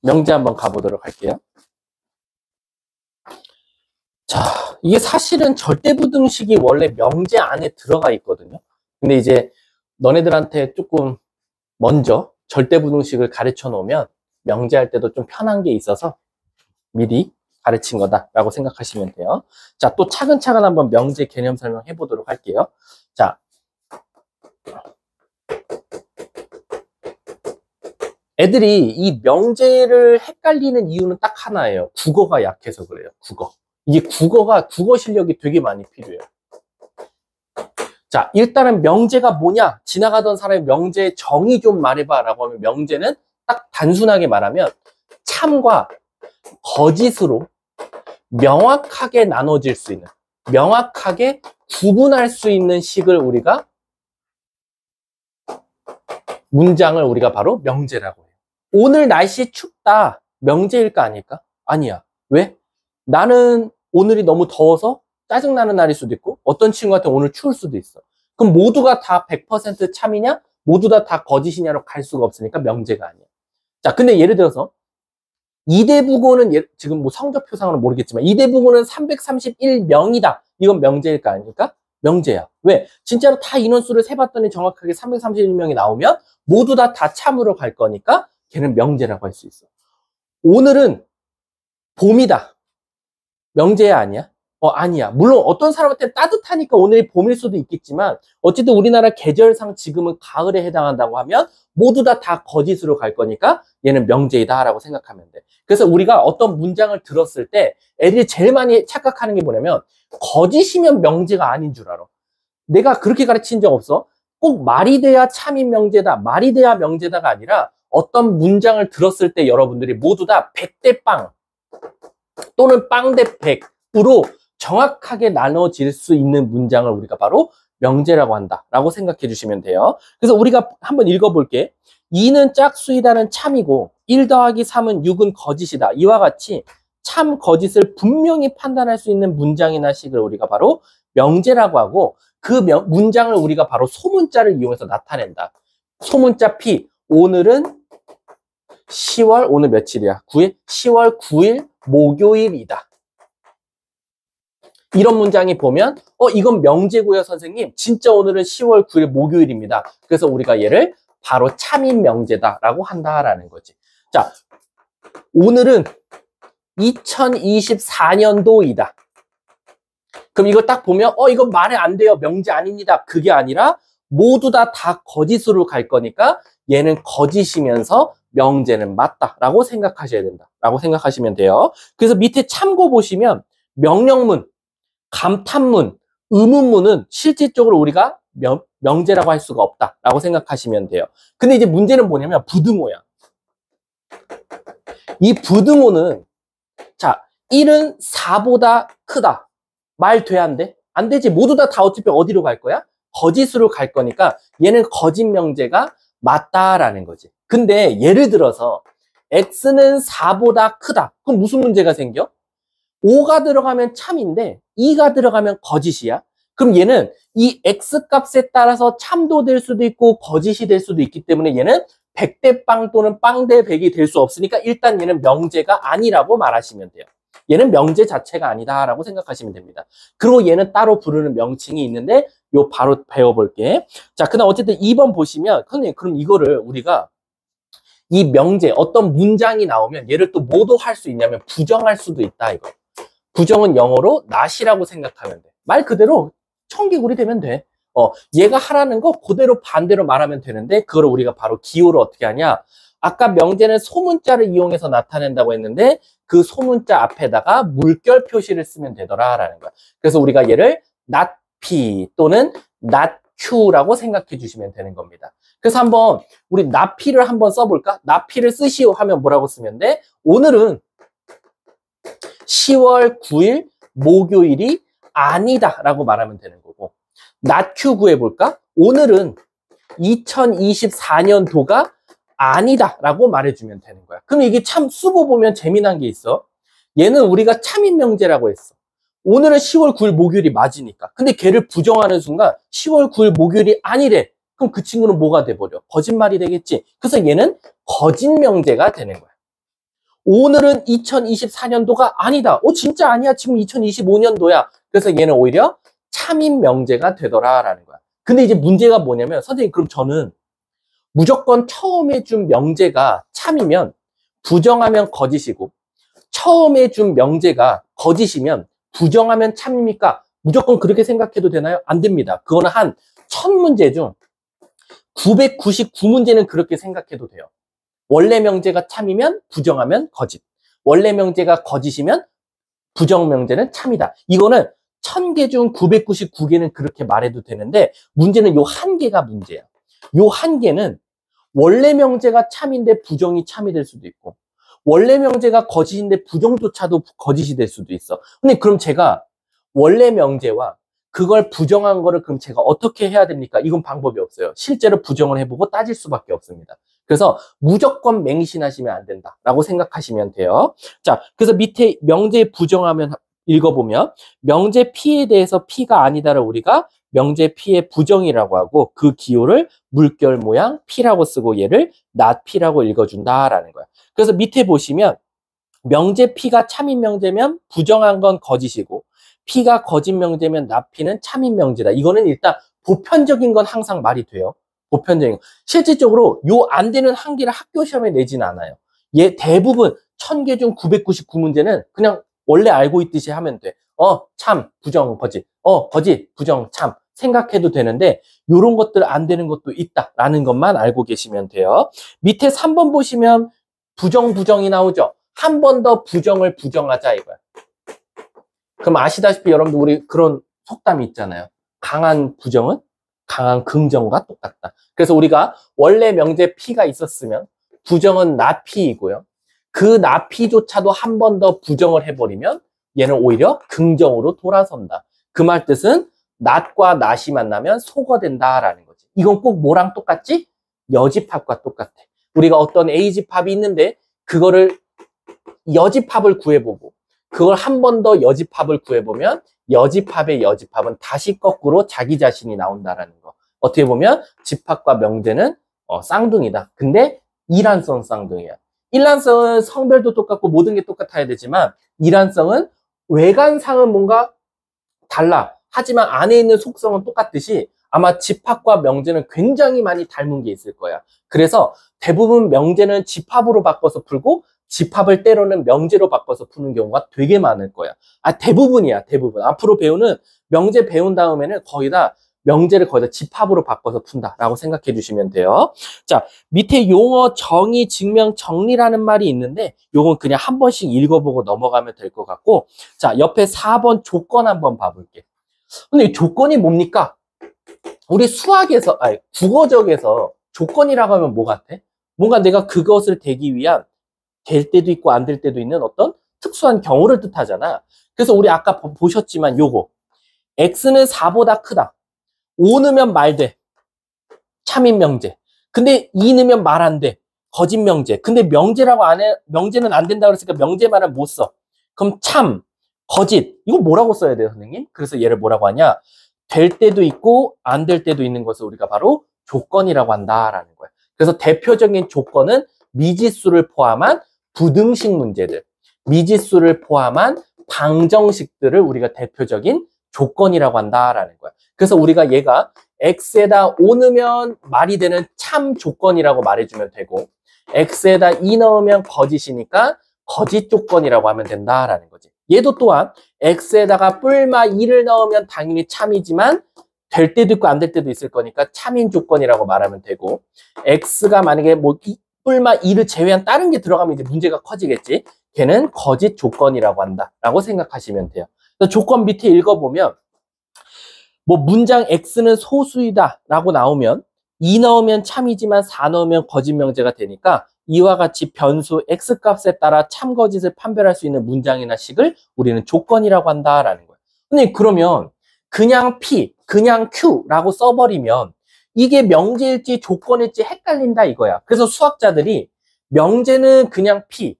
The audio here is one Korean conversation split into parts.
명제 한번 가보도록 할게요. 자, 이게 사실은 절대부등식이 원래 명제 안에 들어가 있거든요. 근데 이제 너네들한테 조금 먼저 절대부등식을 가르쳐 놓으면 명제할 때도 좀 편한 게 있어서 미리 가르친 거다라고 생각하시면 돼요. 자, 또 차근차근 한번 명제 개념 설명해 보도록 할게요. 자, 애들이 이 명제를 헷갈리는 이유는 딱 하나예요. 국어가 약해서 그래요. 이게 국어 실력이 되게 많이 필요해요. 자, 일단은 명제가 뭐냐? 지나가던 사람이 명제의 정의 좀 말해봐 라고 하면 명제는 딱 단순하게 말하면 참과 거짓으로 명확하게 나눠질 수 있는, 명확하게 구분할 수 있는 식을 우리가 문장을 우리가 바로 명제라고 해요. 오늘 날씨 춥다. 명제일까 아닐까? 아니야. 왜? 나는 오늘이 너무 더워서 짜증나는 날일 수도 있고 어떤 친구한테 오늘 추울 수도 있어. 그럼 모두가 다 100% 참이냐? 모두 다 거짓이냐로 갈 수가 없으니까 명제가 아니야. 자, 근데 예를 들어서 이대부고는 지금 뭐 성적표상으로는 모르겠지만 이대부고는 331명이다. 이건 명제일까 아닐까? 명제야. 왜? 진짜로 다 인원수를 세봤더니 정확하게 331명이 나오면 모두 다 참으로 갈 거니까 걔는 명제라고 할 수 있어. 오늘은 봄이다. 명제야 아니야? 아니야. 물론 어떤 사람한테는 따뜻하니까 오늘이 봄일 수도 있겠지만 어쨌든 우리나라 계절상 지금은 가을에 해당한다고 하면 모두 다 거짓으로 갈 거니까 얘는 명제이다 라고 생각하면 돼. 그래서 우리가 어떤 문장을 들었을 때 애들이 제일 많이 착각하는 게 뭐냐면 거짓이면 명제가 아닌 줄 알아. 내가 그렇게 가르친 적 없어. 꼭 말이 돼야 참인 명제다, 말이 돼야 명제다가 아니라 어떤 문장을 들었을 때 여러분들이 모두 다 100대 빵 또는 빵 대 100으로 정확하게 나눠질 수 있는 문장을 우리가 바로 명제라고 한다라고 생각해 주시면 돼요. 그래서 우리가 한번 읽어볼게. 2는 짝수이다는 참이고 1 더하기 3은 6은 거짓이다. 이와 같이 참, 거짓을 분명히 판단할 수 있는 문장이나 식을 우리가 바로 명제라고 하고 그 문장을 우리가 바로 소문자를 이용해서 나타낸다. 소문자 P. 오늘은 10월, 오늘 며칠이야? 9일? 10월 9일 목요일이다. 이런 문장이 보면 이건 명제고요 선생님. 진짜 오늘은 10월 9일 목요일입니다. 그래서 우리가 얘를 바로 참인 명제다라고 한다라는 거지. 자, 오늘은 2024년도이다. 그럼 이거 딱 보면 이건 말이 안 돼요. 명제 아닙니다. 그게 아니라 모두 다 거짓으로 갈 거니까 얘는 거짓이면서 명제는 맞다라고 생각하셔야 된다라고 생각하시면 돼요. 그래서 밑에 참고 보시면 명령문, 감탄문, 의문문은 실질적으로 우리가 명제라고 할 수가 없다라고 생각하시면 돼요. 근데 이제 문제는 뭐냐면 부등호야. 이 부등호는 자, 1은 4보다 크다. 말 돼, 안 돼? 안 되지. 모두 다 어차피 어디로 갈 거야? 거짓으로 갈 거니까 얘는 거짓 명제가 맞다라는 거지. 근데 예를 들어서 x는 4보다 크다. 그럼 무슨 문제가 생겨? 5가 들어가면 참인데 2가 들어가면 거짓이야. 그럼 얘는 이 x 값에 따라서 참도 될 수도 있고 거짓이 될 수도 있기 때문에 얘는 100대 빵 또는 빵 대 100이 될 수 없으니까 일단 얘는 명제가 아니라고 말하시면 돼요. 얘는 명제 자체가 아니다라고 생각하시면 됩니다. 그리고 얘는 따로 부르는 명칭이 있는데 요 바로 배워볼게. 자, 그다음 어쨌든 2번 보시면 선생님 그럼 이거를 우리가 이 명제 어떤 문장이 나오면 얘를 또 뭐도 할 수 있냐면 부정할 수도 있다 이거. 부정은 영어로 not이라고 생각하면 돼. 말 그대로 청개구리 되면 돼. 얘가 하라는 거 그대로 반대로 말하면 되는데 그걸 우리가 바로 기호를 어떻게 하냐? 아까 명제는 소문자를 이용해서 나타낸다고 했는데 그 소문자 앞에다가 물결 표시를 쓰면 되더라라는 거야. 그래서 우리가 얘를 not P 또는 not Q라고 생각해 주시면 되는 겁니다. 그래서 한번 우리 not P를 한번 써볼까? not P를 쓰시오 하면 뭐라고 쓰면 돼? 오늘은 10월 9일 목요일이 아니다 라고 말하면 되는 거고 not Q 구해볼까? 오늘은 2024년도가 아니다 라고 말해주면 되는 거야. 그럼 이게 참 쓰고 보면 재미난 게 있어. 얘는 우리가 참인 명제라고 했어. 오늘은 10월 9일 목요일이 맞으니까. 근데 걔를 부정하는 순간 10월 9일 목요일이 아니래. 그럼 그 친구는 뭐가 돼버려? 거짓말이 되겠지. 그래서 얘는 거짓 명제가 되는 거야. 오늘은 2024년도가 아니다. 진짜 아니야. 지금 2025년도야. 그래서 얘는 오히려 참인 명제가 되더라라는 거야. 근데 이제 문제가 뭐냐면, 선생님, 그럼 저는 무조건 처음에 준 명제가 참이면 부정하면 거짓이고, 처음에 준 명제가 거짓이면 부정하면 참입니까? 무조건 그렇게 생각해도 되나요? 안 됩니다. 그거는 한 1000문제 중 999문제는 그렇게 생각해도 돼요. 원래 명제가 참이면 부정하면 거짓. 원래 명제가 거짓이면 부정 명제는 참이다. 이거는 1000개 중 999개는 그렇게 말해도 되는데, 문제는 요 한 개가 문제야. 요 한 개는 원래 명제가 참인데 부정이 참이 될 수도 있고, 원래 명제가 거짓인데 부정조차도 거짓이 될 수도 있어. 근데 그럼 제가 원래 명제와 그걸 부정한 거를 그럼 제가 어떻게 해야 됩니까? 이건 방법이 없어요. 실제로 부정을 해보고 따질 수밖에 없습니다. 그래서 무조건 맹신하시면 안 된다라고 생각하시면 돼요. 자, 그래서 밑에 명제 부정하면 읽어보면, 명제 P에 대해서 P가 아니다를 우리가 명제 P의 부정이라고 하고, 그 기호를 물결 모양 P라고 쓰고 얘를 not P라고 읽어준다라는 거야. 그래서 밑에 보시면 명제 P가 참인 명제면 부정한 건 거짓이고, P가 거짓 명제면 not P는 참인 명제다. 이거는 일단 보편적인 건 항상 말이 돼요. 보편적인 거. 실질적으로 요 안 되는 한 개를 학교 시험에 내진 않아요. 얘 대부분 1000개 중 999문제는 그냥 원래 알고 있듯이 하면 돼. 참, 부정, 거짓. 거짓, 부정, 참. 생각해도 되는데, 요런 것들 안 되는 것도 있다라는 것만 알고 계시면 돼요. 밑에 3번 보시면 부정이 나오죠. 한 번 더 부정을 부정하자 이거야. 그럼 아시다시피 여러분들 우리 그런 속담이 있잖아요. 강한 부정은 강한 긍정과 똑같다. 그래서 우리가 원래 명제 P가 있었으면 부정은 not P이고요. 그 not P조차도 한 번 더 부정을 해버리면 얘는 오히려 긍정으로 돌아선다. 그 말 뜻은 not과 not이 만나면 소가 된다라는 거지. 이건 꼭 뭐랑 똑같지? 여집합과 똑같아. 우리가 어떤 A집합이 있는데 그거를 여집합을 구해보고, 그걸 한 번 더 여집합을 구해보면 여집합의 여집합은 다시 거꾸로 자기 자신이 나온다라는 거. 어떻게 보면 집합과 명제는 쌍둥이다. 근데 이란성 쌍둥이야. 일란성은 성별도 똑같고 모든 게 똑같아야 되지만, 이란성은 외관상은 뭔가 달라. 하지만 안에 있는 속성은 똑같듯이 아마 집합과 명제는 굉장히 많이 닮은 게 있을 거야. 그래서 대부분 명제는 집합으로 바꿔서 풀고 집합을 때로는 명제로 바꿔서 푸는 경우가 되게 많을 거야. 대부분이야, 대부분. 앞으로 배우는 명제 배운 다음에는 거의 다 명제를 거의 다 집합으로 바꿔서 푼다라고 생각해 주시면 돼요. 자, 밑에 용어 정의, 증명, 정리라는 말이 있는데 요건 그냥 한 번씩 읽어보고 넘어가면 될 것 같고, 자, 옆에 4번 조건 한번 봐볼게. 근데 이 조건이 뭡니까? 우리 수학에서, 국어적에서 조건이라고 하면 뭐 같아? 뭔가 내가 그것을 되기 위한 될 때도 있고 안 될 때도 있는 어떤 특수한 경우를 뜻하잖아. 그래서 우리 아까 보셨지만 요거 x는 4보다 크다. 5 넣으면 말 돼. 참인 명제. 근데 2 넣으면 말 안 돼. 거짓 명제. 근데 명제라고 안 해. 명제는 안 된다고 그랬으니까 명제 말은 못 써. 그럼 참, 거짓. 이거 뭐라고 써야 돼요, 선생님? 그래서 얘를 뭐라고 하냐? 될 때도 있고 안 될 때도 있는 것을 우리가 바로 조건이라고 한다라는 거야. 그래서 대표적인 조건은 미지수를 포함한 부등식 문제들, 미지수를 포함한 방정식들을 우리가 대표적인 조건이라고 한다라는 거야. 그래서 우리가 얘가 x에다 5 넣으면 말이 되는 참 조건이라고 말해주면 되고, x에다 2 넣으면 거짓이니까 거짓 조건이라고 하면 된다라는 거지. 얘도 또한 x에다가 뿔마 2를 넣으면 당연히 참이지만 될 때도 있고 안 될 때도 있을 거니까 참인 조건이라고 말하면 되고, x가 만약에 뭐 뿔마 2를 제외한 다른 게 들어가면 이제 문제가 커지겠지. 걔는 거짓 조건이라고 한다라고 생각하시면 돼요. 그래서 조건 밑에 읽어보면 뭐 문장 x는 소수이다 라고 나오면 2 넣으면 참이지만 4 넣으면 거짓 명제가 되니까 이와 같이 변수 x 값에 따라 참 거짓을 판별할 수 있는 문장이나 식을 우리는 조건이라고 한다라는 거예요. 근데 그러면 그냥 p, 그냥 q라고 써버리면 이게 명제일지 조건일지 헷갈린다 이거야. 그래서 수학자들이 명제는 그냥 p,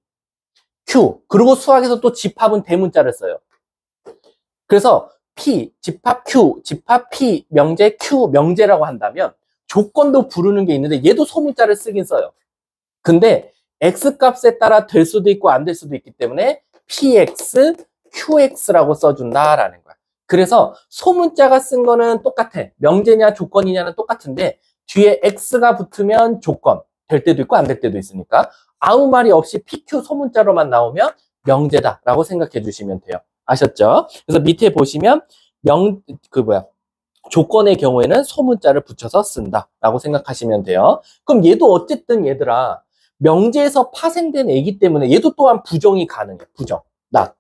q, 그리고 수학에서 또 집합은 대문자를 써요. 그래서 p, 집합 q, 집합 p, 명제 q, 명제라고 한다면 조건도 부르는 게 있는데 얘도 소문자를 쓰긴 써요. 근데 x값에 따라 될 수도 있고 안 될 수도 있기 때문에 px, qx라고 써준다라는 거야. 그래서 소문자가 쓴 거는 똑같아. 명제냐 조건이냐는 똑같은데 뒤에 x가 붙으면 조건 될 때도 있고 안 될 때도 있으니까 아무 말이 없이 pq 소문자로만 나오면 명제다라고 생각해 주시면 돼요. 아셨죠? 그래서 밑에 보시면 조건의 경우에는 소문자를 붙여서 쓴다라고 생각하시면 돼요. 그럼 얘도 어쨌든 얘들아 명제에서 파생된 애기 때문에 얘도 또한 부정이 가능해. 부정. not.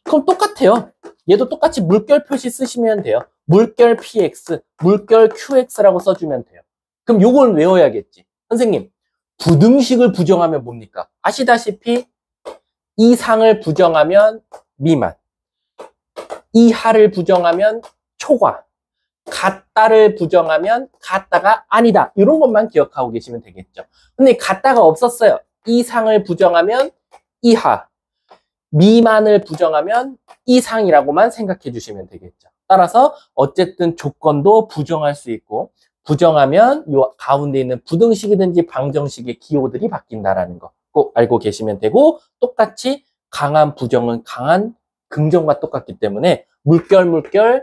그럼 똑같아요. 얘도 똑같이 물결 표시 쓰시면 돼요. 물결 px, 물결 qx라고 써주면 돼요. 그럼 요걸 외워야겠지. 선생님, 부등식을 부정하면 뭡니까? 아시다시피 이상을 부정하면 미만, 이하를 부정하면 초과, 같다를 부정하면 같다가 아니다. 이런 것만 기억하고 계시면 되겠죠. 근데 같다가 없었어요. 이상을 부정하면 이하, 미만을 부정하면 이상이라고만 생각해 주시면 되겠죠. 따라서 어쨌든 조건도 부정할 수 있고 부정하면 요 가운데 있는 부등식이든지 방정식의 기호들이 바뀐다라는 거 꼭 알고 계시면 되고 똑같이 강한 부정은 강한 긍정과 똑같기 때문에 물결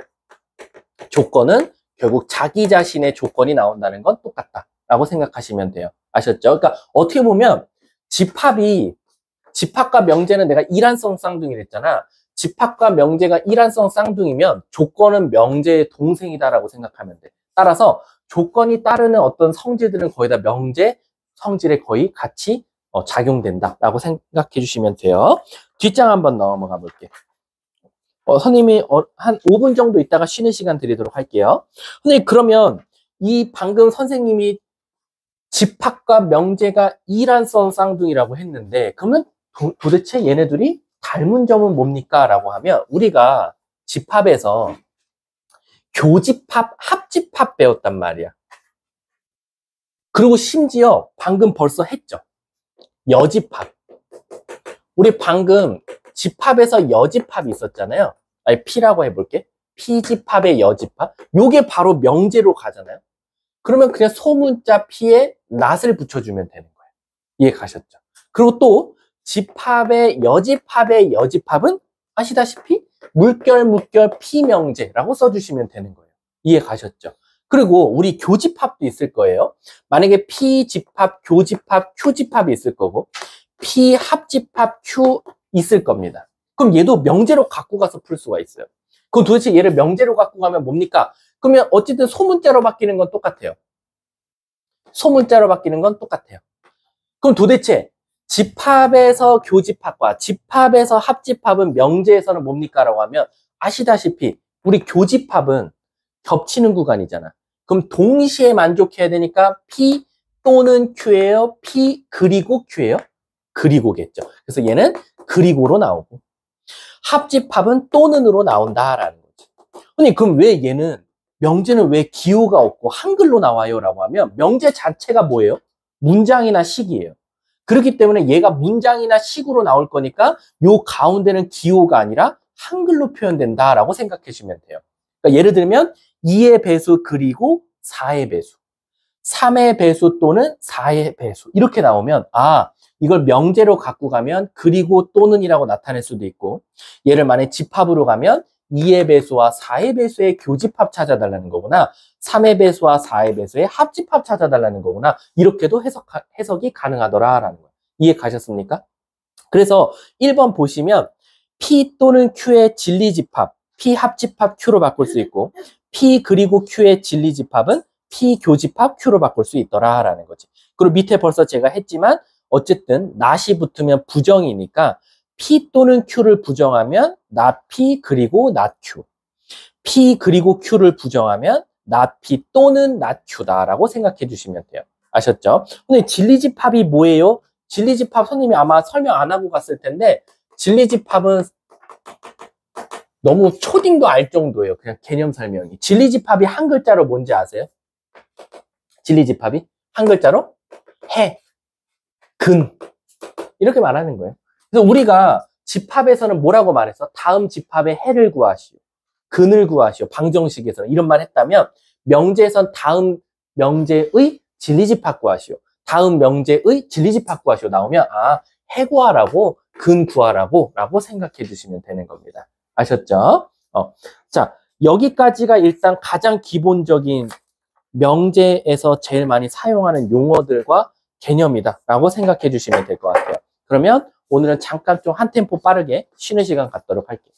조건은 결국 자기 자신의 조건이 나온다는 건 똑같다라고 생각하시면 돼요. 아셨죠? 그러니까 어떻게 보면 집합과 명제는 내가 이란성 쌍둥이랬잖아. 집합과 명제가 이란성 쌍둥이면 조건은 명제의 동생이다라고 생각하면 돼. 따라서 조건이 따르는 어떤 성질들은 거의 다 명제 성질에 거의 같이 작용된다라고 생각해 주시면 돼요. 뒷장 한번 넘어가 볼게. 선생님이 한 5분 정도 있다가 쉬는 시간 드리도록 할게요. 선생님, 그러면 이 방금 선생님이 집합과 명제가 이란성 쌍둥이라고 했는데 그러면 도대체 얘네들이 닮은 점은 뭡니까? 라고 하면 우리가 집합에서 교집합, 합집합 배웠단 말이야. 그리고 심지어 방금 벌써 했죠. 여집합. 우리 방금 집합에서 여집합이 있었잖아요. 아니, P라고 해볼게. P집합의 여집합. 요게 바로 명제로 가잖아요. 그러면 그냥 소문자 P에 낫을 붙여주면 되는 거예요. 이해 가셨죠? 그리고 또 집합의 여집합은 아시다시피 물결 P명제라고 써주시면 되는 거예요. 이해 가셨죠? 그리고 우리 교집합도 있을 거예요. 만약에 P집합, 교집합, Q집합이 있을 거고 P합집합, Q 있을 겁니다. 그럼 얘도 명제로 갖고 가서 풀 수가 있어요. 그럼 도대체 얘를 명제로 갖고 가면 뭡니까? 그러면 어쨌든 소문자로 바뀌는 건 똑같아요. 소문자로 바뀌는 건 똑같아요. 그럼 도대체 집합에서 교집합과 집합에서 합집합은 명제에서는 뭡니까? 라고 하면 아시다시피 우리 교집합은 겹치는 구간이잖아. 그럼 동시에 만족해야 되니까 P 또는 Q예요? P 그리고 Q예요? 그리고겠죠. 그래서 얘는 그리고로 나오고 합집합은 또는으로 나온다라는 거지. 아니 그럼 왜 얘는 명제는 왜 기호가 없고 한글로 나와요? 라고 하면 명제 자체가 뭐예요? 문장이나 식이에요. 그렇기 때문에 얘가 문장이나 식으로 나올 거니까 요 가운데는 기호가 아니라 한글로 표현된다라고 생각해 주시면 돼요. 그러니까 예를 들면 2의 배수 그리고 4의 배수, 3의 배수 또는 4의 배수 이렇게 나오면 이걸 명제로 갖고 가면 그리고 또는이라고 나타낼 수도 있고 얘를 만약에 집합으로 가면 2의 배수와 4의 배수의 교집합 찾아달라는 거구나 3의 배수와 4의 배수의 합집합 찾아달라는 거구나 이렇게도 해석이 가능하더라라는 거예요. 이해 가셨습니까? 그래서 1번 보시면 P 또는 Q의 진리집합 P 합집합 Q로 바꿀 수 있고 P 그리고 Q의 진리집합은 P 교집합 Q로 바꿀 수 있더라라는 거지. 그리고 밑에 벌써 제가 했지만 어쨌든 not이 붙으면 부정이니까 P 또는 Q를 부정하면 not P 그리고 not Q P 그리고 Q를 부정하면 not P 또는 not Q다라고 생각해 주시면 돼요. 아셨죠? 근데 진리집합이 뭐예요? 진리집합 선생님이 아마 설명 안 하고 갔을 텐데 진리집합은 너무 초딩도 알 정도예요. 그냥 개념 설명이. 진리집합이 한 글자로 뭔지 아세요? 진리집합이 한 글자로 해, 근 이렇게 말하는 거예요. 그래서 우리가 집합에서는 뭐라고 말했어? 다음 집합의 해를 구하시오. 근을 구하시오. 방정식에서는 이런 말 했다면 명제에선 다음 명제의 진리집합 구하시오. 다음 명제의 진리집합 구하시오 나오면 아, 해 구하라고, 근 구하라고 라고 생각해 주시면 되는 겁니다. 아셨죠? 자, 여기까지가 일단 가장 기본적인 명제에서 제일 많이 사용하는 용어들과 개념이다 라고 생각해 주시면 될 것 같아요. 그러면 오늘은 잠깐 좀 한 템포 빠르게 쉬는 시간 갖도록 할게요.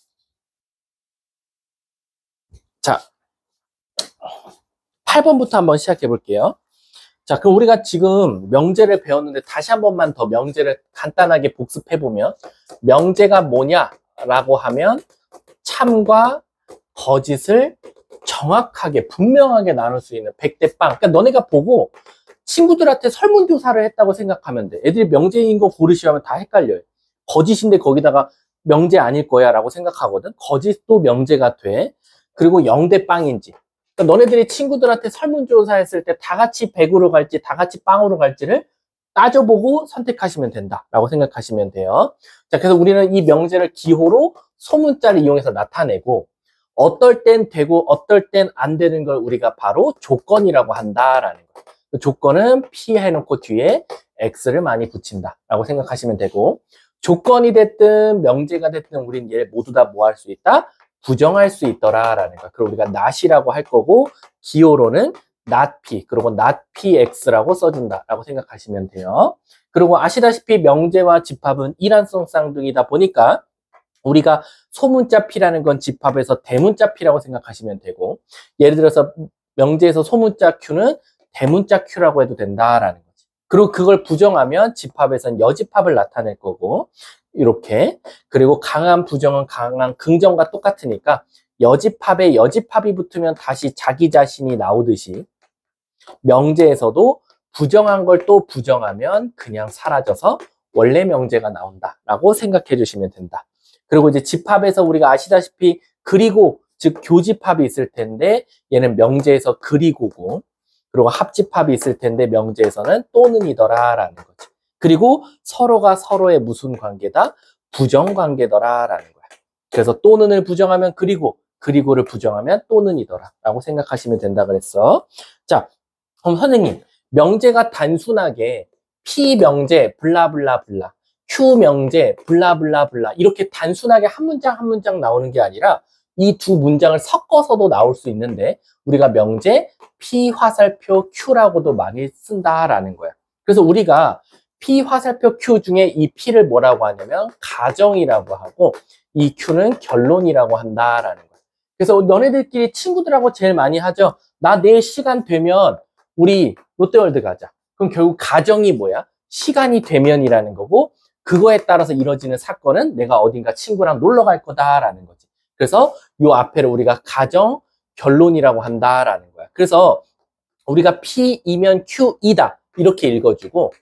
자, 8번부터 한번 시작해 볼게요. 자, 그럼 우리가 지금 명제를 배웠는데 다시 한 번만 더 명제를 간단하게 복습해 보면 명제가 뭐냐라고 하면 참과 거짓을 정확하게 분명하게 나눌 수 있는 100대 빵. 그러니까 너네가 보고 친구들한테 설문조사를 했다고 생각하면 돼. 애들이 명제인 거 고르시면 다 헷갈려요. 거짓인데 거기다가 명제 아닐 거야 라고 생각하거든. 거짓도 명제가 돼. 그리고 0대 빵인지. 그러니까 너네들이 친구들한테 설문조사했을 때 다 같이 100으로 갈지 다 같이 빵으로 갈지를 따져보고 선택하시면 된다라고 생각하시면 돼요. 자, 그래서 우리는 이 명제를 기호로 소문자를 이용해서 나타내고 어떨 땐 되고 어떨 땐 안 되는 걸 우리가 바로 조건이라고 한다라는 거예요. 그 조건은 P 해놓고 뒤에 X를 많이 붙인다라고 생각하시면 되고 조건이 됐든 명제가 됐든 우린 얘 모두 다 뭐 할 수 있다? 부정할 수 있더라라는 거야. 그리고 우리가 not이라고 할 거고 기호로는 not P 그리고 not PX라고 써준다라고 생각하시면 돼요. 그리고 아시다시피 명제와 집합은 이란성 쌍둥이다 보니까 우리가 소문자 P라는 건 집합에서 대문자 P라고 생각하시면 되고 예를 들어서 명제에서 소문자 Q는 대문자 Q라고 해도 된다라는 거지. 그리고 그걸 부정하면 집합에서는 여집합을 나타낼 거고 이렇게 그리고 강한 부정은 강한 긍정과 똑같으니까 여집합에 여집합이 붙으면 다시 자기 자신이 나오듯이 명제에서도 부정한 걸 또 부정하면 그냥 사라져서 원래 명제가 나온다라고 생각해 주시면 된다. 그리고 이제 집합에서 우리가 아시다시피 그리고 즉 교집합이 있을 텐데 얘는 명제에서 그리고고 그리고 합집합이 있을 텐데 명제에서는 또는이더라라는 거지. 그리고 서로가 서로의 무슨 관계다? 부정관계더라라는 거야. 그래서 또는을 부정하면 그리고를 부정하면 또는이더라라고 생각하시면 된다 그랬어. 자, 그럼 선생님 명제가 단순하게 P 명제 블라블라블라 Q 명제 블라블라블라 이렇게 단순하게 한 문장 한 문장 나오는 게 아니라 이 두 문장을 섞어서도 나올 수 있는데 우리가 명제 P 화살표 Q라고도 많이 쓴다라는 거야. 그래서 우리가 P 화살표 Q 중에 이 P를 뭐라고 하냐면 가정이라고 하고 이 Q는 결론이라고 한다라는 거야. 그래서 너네들끼리 친구들하고 제일 많이 하죠. 나 내일 시간 되면 우리 롯데월드 가자. 그럼 결국 가정이 뭐야? 시간이 되면이라는 거고 그거에 따라서 이루어지는 사건은 내가 어딘가 친구랑 놀러 갈 거다라는 거지. 그래서 요 앞에를 우리가 가정, 결론이라고 한다라는 거야. 그래서 우리가 P이면 Q이다 이렇게 읽어주고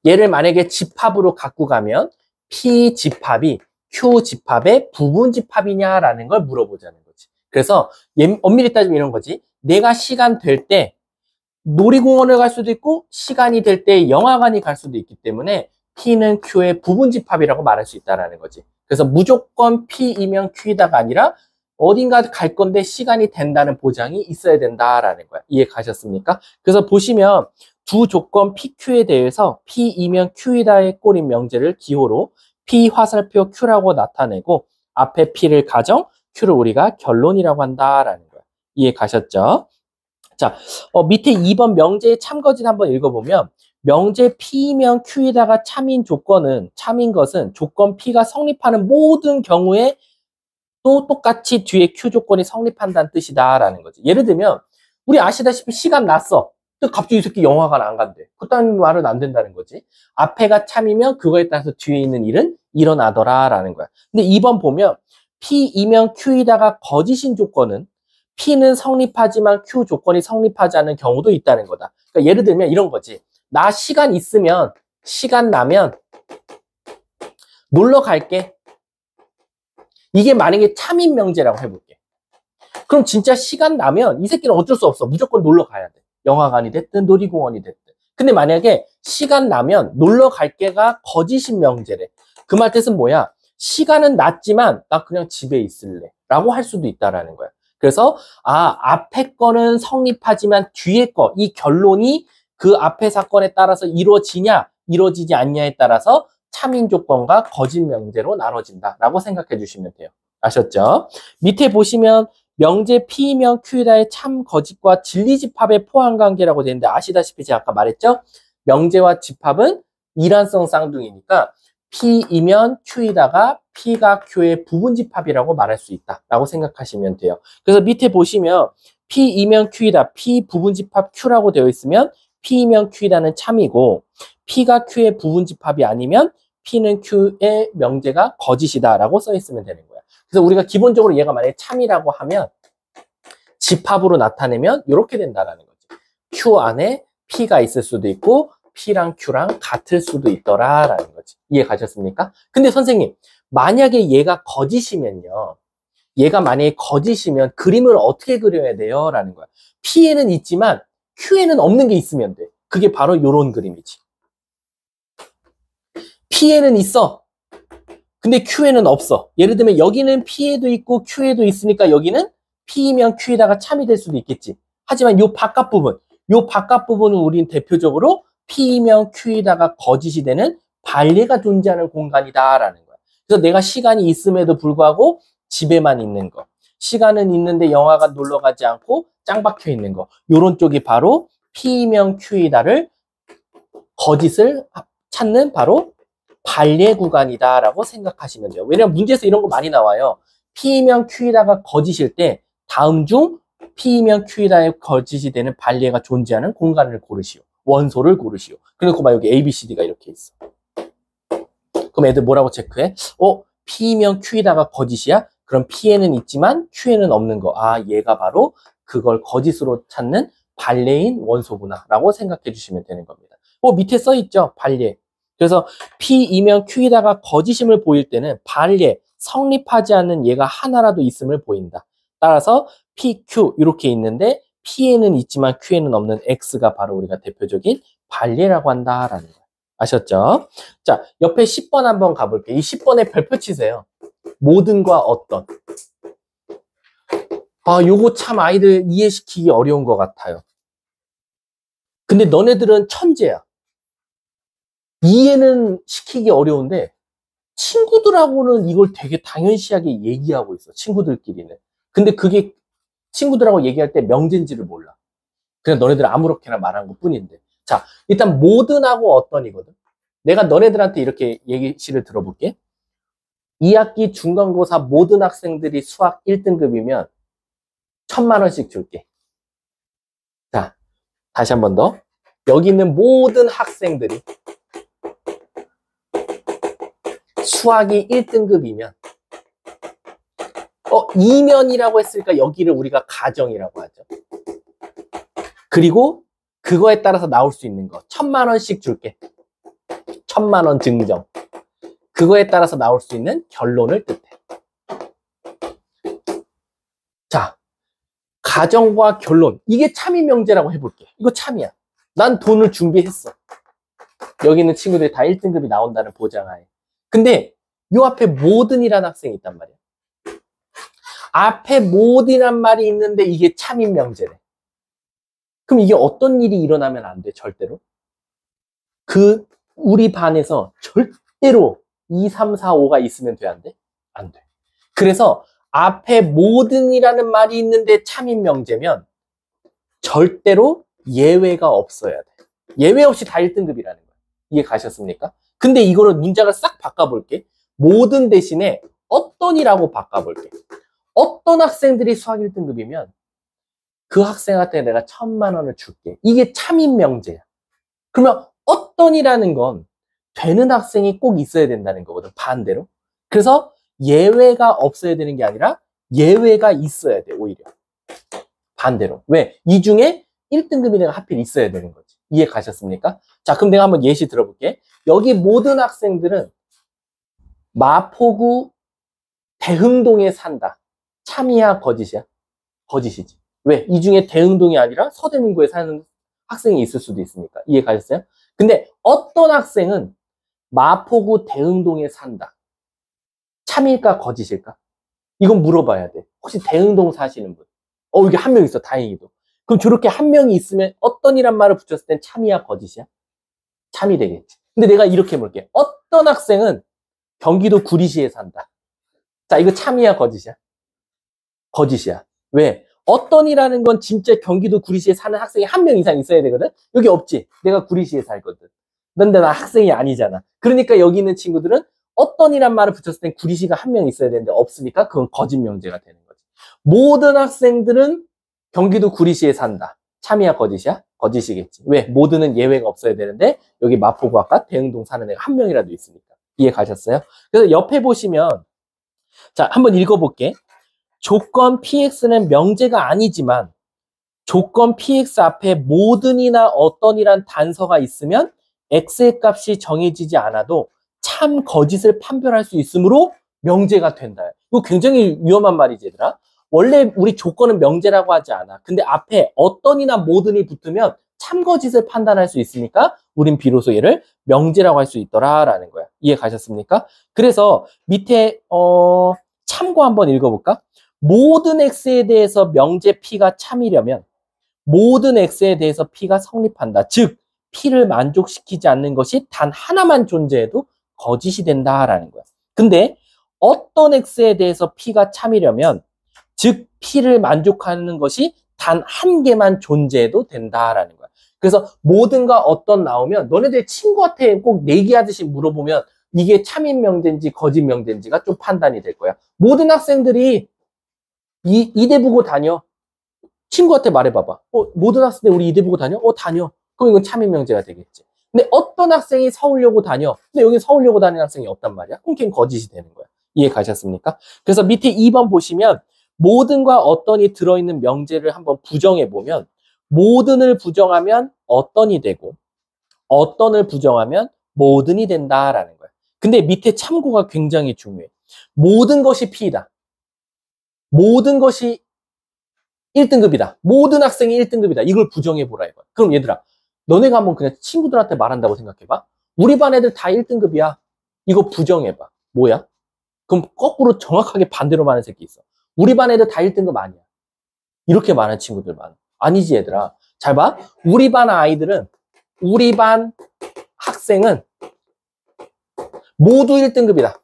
얘를 만약에 집합으로 갖고 가면 P 집합이 Q 집합의 부분 집합이냐라는 걸 물어보자는 거지. 그래서 엄밀히 따지면 이런 거지. 내가 시간 될 때 놀이공원을 갈 수도 있고 시간이 될 때 영화관이 갈 수도 있기 때문에 P는 Q의 부분 집합이라고 말할 수 있다는 거지. 그래서 무조건 P이면 Q이다가 아니라 어딘가 갈 건데 시간이 된다는 보장이 있어야 된다라는 거야. 이해 가셨습니까? 그래서 보시면 두 조건 PQ에 대해서 P이면 Q이다의 꼬린 명제를 기호로 P 화살표 Q라고 나타내고 앞에 P를 가정, Q를 우리가 결론이라고 한다라는 거야. 이해 가셨죠? 자, 밑에 2번 명제의 참거짓 한번 읽어보면 명제 P이면 Q이다가 참인 것은 조건 P가 성립하는 모든 경우에 또 똑같이 뒤에 Q 조건이 성립한다는 뜻이다라는 거지. 예를 들면 우리 아시다시피 시간 났어. 갑자기 이 새끼 영화관 안 간대. 그딴 말은 안 된다는 거지. 앞에가 참이면 그거에 따라서 뒤에 있는 일은 일어나더라라는 거야. 근데 2번 보면 P이면 Q이다가 거짓인 조건은 P는 성립하지만 Q 조건이 성립하지 않는 경우도 있다는 거다. 그러니까 예를 들면 이런 거지. 나 시간 있으면 시간 나면 놀러 갈게. 이게 만약에 참인 명제라고 해볼게. 그럼 진짜 시간 나면 이 새끼는 어쩔 수 없어. 무조건 놀러 가야 돼. 영화관이 됐든 놀이공원이 됐든. 근데 만약에 시간 나면 놀러 갈게가 거짓인 명제래. 그 말 뜻은 뭐야? 시간은 났지만 나 그냥 집에 있을래. 라고 할 수도 있다라는 거야. 그래서 앞에 거는 성립하지만 뒤에 거, 이 결론이 그 앞에 사건에 따라서 이루어지냐 이루어지지 않냐에 따라서 참인 조건과 거짓 명제로 나눠진다라고 생각해 주시면 돼요. 아셨죠? 밑에 보시면 명제 P이면 Q이다의 참, 거짓과 진리 집합의 포함 관계라고 되는데 아시다시피 제가 아까 말했죠? 명제와 집합은 이란성 쌍둥이니까 P이면 Q이다가 P가 Q의 부분 집합이라고 말할 수 있다라고 생각하시면 돼요. 그래서 밑에 보시면 P이면 Q이다, P 부분 집합 Q라고 되어 있으면 P이면 Q이다는 참이고 P가 Q의 부분 집합이 아니면 P는 Q의 명제가 거짓이다라고 써 있으면 되는 거야. 그래서 우리가 기본적으로 얘가 만약에 참이라고 하면 집합으로 나타내면 이렇게 된다라는 거지. Q 안에 P가 있을 수도 있고 P랑 Q랑 같을 수도 있더라라는 거지. 이해 가셨습니까? 근데 선생님, 만약에 얘가 거짓이면요. 얘가 만약에 거짓이면 그림을 어떻게 그려야 돼요? 라는 거야. P에는 있지만 Q에는 없는 게 있으면 돼. 그게 바로 이런 그림이지. P에는 있어. 근데 Q에는 없어. 예를 들면 여기는 P에도 있고 Q에도 있으니까 여기는 P이면 Q에다가 참이 될 수도 있겠지. 하지만 요 바깥 부분은 우리는 대표적으로 P이면 Q에다가 거짓이 되는 반례가 존재하는 공간이다라는 거야. 그래서 내가 시간이 있음에도 불구하고 집에만 있는 거. 시간은 있는데 영화가 놀러 가지 않고 짱 박혀 있는 거. 요런 쪽이 바로 P이면 Q이다를 거짓을 찾는 바로 반례 구간이다라고 생각하시면 돼요. 왜냐면 문제에서 이런 거 많이 나와요. P이면 Q이다가 거짓일 때 다음 중 P이면 Q이다의 거짓이 되는 반례가 존재하는 공간을 고르시오. 원소를 고르시오. 그리고 막 여기 A, B, C, D가 이렇게 있어. 그럼 애들 뭐라고 체크해? P이면 Q이다가 거짓이야? 그럼 P에는 있지만 Q에는 없는 거. 얘가 바로 그걸 거짓으로 찾는 반례인 원소구나 라고 생각해 주시면 되는 겁니다. 밑에 써 있죠. 반례. 그래서 P이면 Q이다가 거짓임을 보일 때는 반례, 성립하지 않는 얘가 하나라도 있음을 보인다. 따라서 P, Q 이렇게 있는데 P에는 있지만 Q에는 없는 X가 바로 우리가 대표적인 반례라고 한다라는 거예요. 아셨죠? 자, 옆에 10번 한번 가볼게요. 이 10번에 별표 치세요. 모든과 어떤. 요거 참 아이들 이해시키기 어려운 것 같아요. 근데 너네들은 천재야. 이해는 시키기 어려운데 친구들하고는 이걸 되게 당연시하게 얘기하고 있어. 친구들끼리는. 근데 그게 친구들하고 얘기할 때 명제인지를 몰라. 그냥 너네들 아무렇게나 말한 것 뿐인데. 자, 일단 모든하고 어떤이거든. 내가 너네들한테 이렇게 예시를 들어볼게. 2학기 중간고사 모든 학생들이 수학 1등급이면 1,000만 원씩 줄게. 자, 다시 한 번 더. 여기 있는 모든 학생들이 수학이 1등급이면 2면이라고 했으니까 여기를 우리가 가정이라고 하죠. 그리고 그거에 따라서 나올 수 있는 거 1,000만 원씩 줄게. 1,000만 원 증정. 그거에 따라서 나올 수 있는 결론을 뜻해. 자, 가정과 결론. 이게 참인 명제라고 해볼게. 이거 참이야. 난 돈을 준비했어. 여기 있는 친구들이 다 1등급이 나온다는 보장하에. 근데 요 앞에 모든이라는 학생이 있단 말이야. 앞에 모든이란 말이 있는데 이게 참인 명제래. 그럼 이게 어떤 일이 일어나면 안 돼, 절대로? 우리 반에서 절대로 2, 3, 4, 5가 있으면 돼, 안 돼? 안 돼. 그래서 앞에 모든이라는 말이 있는데 참인 명제면 절대로 예외가 없어야 돼. 예외 없이 다 1등급이라는 거야. 이해 가셨습니까? 근데 이거를 문장을 싹 바꿔볼게. 모든 대신에 어떤이라고 바꿔볼게. 어떤 학생들이 수학 1등급이면 그 학생한테 내가 1,000만 원을 줄게. 이게 참인 명제야. 그러면 어떤이라는 건 되는 학생이 꼭 있어야 된다는 거거든. 반대로. 그래서 예외가 없어야 되는 게 아니라 예외가 있어야 돼. 오히려. 반대로. 왜? 이 중에 1등급이 내가 하필 있어야 되는 거지. 이해 가셨습니까? 자, 그럼 내가 한번 예시 들어볼게. 여기 모든 학생들은 마포구 대흥동에 산다. 참이야, 거짓이야? 거짓이지. 왜? 이 중에 대흥동이 아니라 서대문구에 사는 학생이 있을 수도 있으니까. 이해 가셨어요? 근데 어떤 학생은 마포구 대흥동에 산다. 참일까, 거짓일까? 이건 물어봐야 돼. 혹시 대흥동 사시는 분? 이게 한 명 있어. 다행히도. 그럼 저렇게 한 명이 있으면 어떤이란 말을 붙였을 땐 참이야, 거짓이야? 참이 되겠지. 근데 내가 이렇게 볼게. 어떤 학생은 경기도 구리시에 산다. 자, 이거 참이야, 거짓이야? 거짓이야. 왜? 어떤이라는 건 진짜 경기도 구리시에 사는 학생이 한 명 이상 있어야 되거든? 여기 없지. 내가 구리시에 살거든. 근데 나 학생이 아니잖아. 그러니까 여기 있는 친구들은 어떤이란 말을 붙였을 땐 구리시가 한 명 있어야 되는데 없으니까 그건 거짓 명제가 되는 거지. 모든 학생들은 경기도 구리시에 산다. 참이야, 거짓이야? 거짓이겠지. 왜? 모두는 예외가 없어야 되는데 여기 마포구학과 대흥동 사는 애가 한 명이라도 있으니까. 이해 가셨어요? 그래서 옆에 보시면 자, 한번 읽어볼게. 조건 PX는 명제가 아니지만 조건 PX 앞에 모든이나 어떤이란 단서가 있으면 X의 값이 정해지지 않아도 참 거짓을 판별할 수 있으므로 명제가 된다. 이거 굉장히 위험한 말이지, 얘들아. 원래 우리 조건은 명제라고 하지 않아. 근데 앞에 어떤이나 모든이 붙으면 참 거짓을 판단할 수 있으니까 우린 비로소 얘를 명제라고 할 수 있더라라는 거야. 이해 가셨습니까? 그래서 밑에 참고 한번 읽어볼까? 모든 X에 대해서 명제 P가 참이려면 모든 X에 대해서 P가 성립한다. 즉, P를 만족시키지 않는 것이 단 하나만 존재해도 거짓이 된다라는 거야. 근데 어떤 X에 대해서 P가 참이려면 즉, P를 만족하는 것이 단 한 개만 존재해도 된다라는 거야. 그래서 모든과 어떤 나오면 너네들 친구한테 꼭 내기하듯이 물어보면 이게 참인 명제인지 거짓 명제인지가 좀 판단이 될 거야. 모든 학생들이 이대부고 다녀. 친구한테 말해봐봐. 모든 학생들 우리 이대부고 다녀? 다녀. 그럼 이건 참인 명제가 되겠지. 근데 어떤 학생이 서울여고 다녀? 근데 여기 서울여고 다니는 학생이 없단 말이야. 그럼 걔는 거짓이 되는 거야. 이해 가셨습니까? 그래서 밑에 2번 보시면 모든과 어떤이 들어있는 명제를 한번 부정해보면 모든을 부정하면 어떤이 되고 어떤을 부정하면 모든이 된다라는 거야. 근데 밑에 참고가 굉장히 중요해. 모든 것이 P이다. 모든 것이 1등급이다. 모든 학생이 1등급이다. 이걸 부정해보라 이거야. 그럼 얘들아, 너네가 한번 그냥 친구들한테 말한다고 생각해봐. 우리 반 애들 다 1등급이야. 이거 부정해봐. 뭐야? 그럼 거꾸로 정확하게 반대로 말하는 새끼 있어. 우리 반 애들 다 1등급 아니야. 이렇게 말하는 친구들 많아. 아니지 얘들아. 잘 봐. 우리 반 아이들은 우리 반 학생은 모두 1등급이다.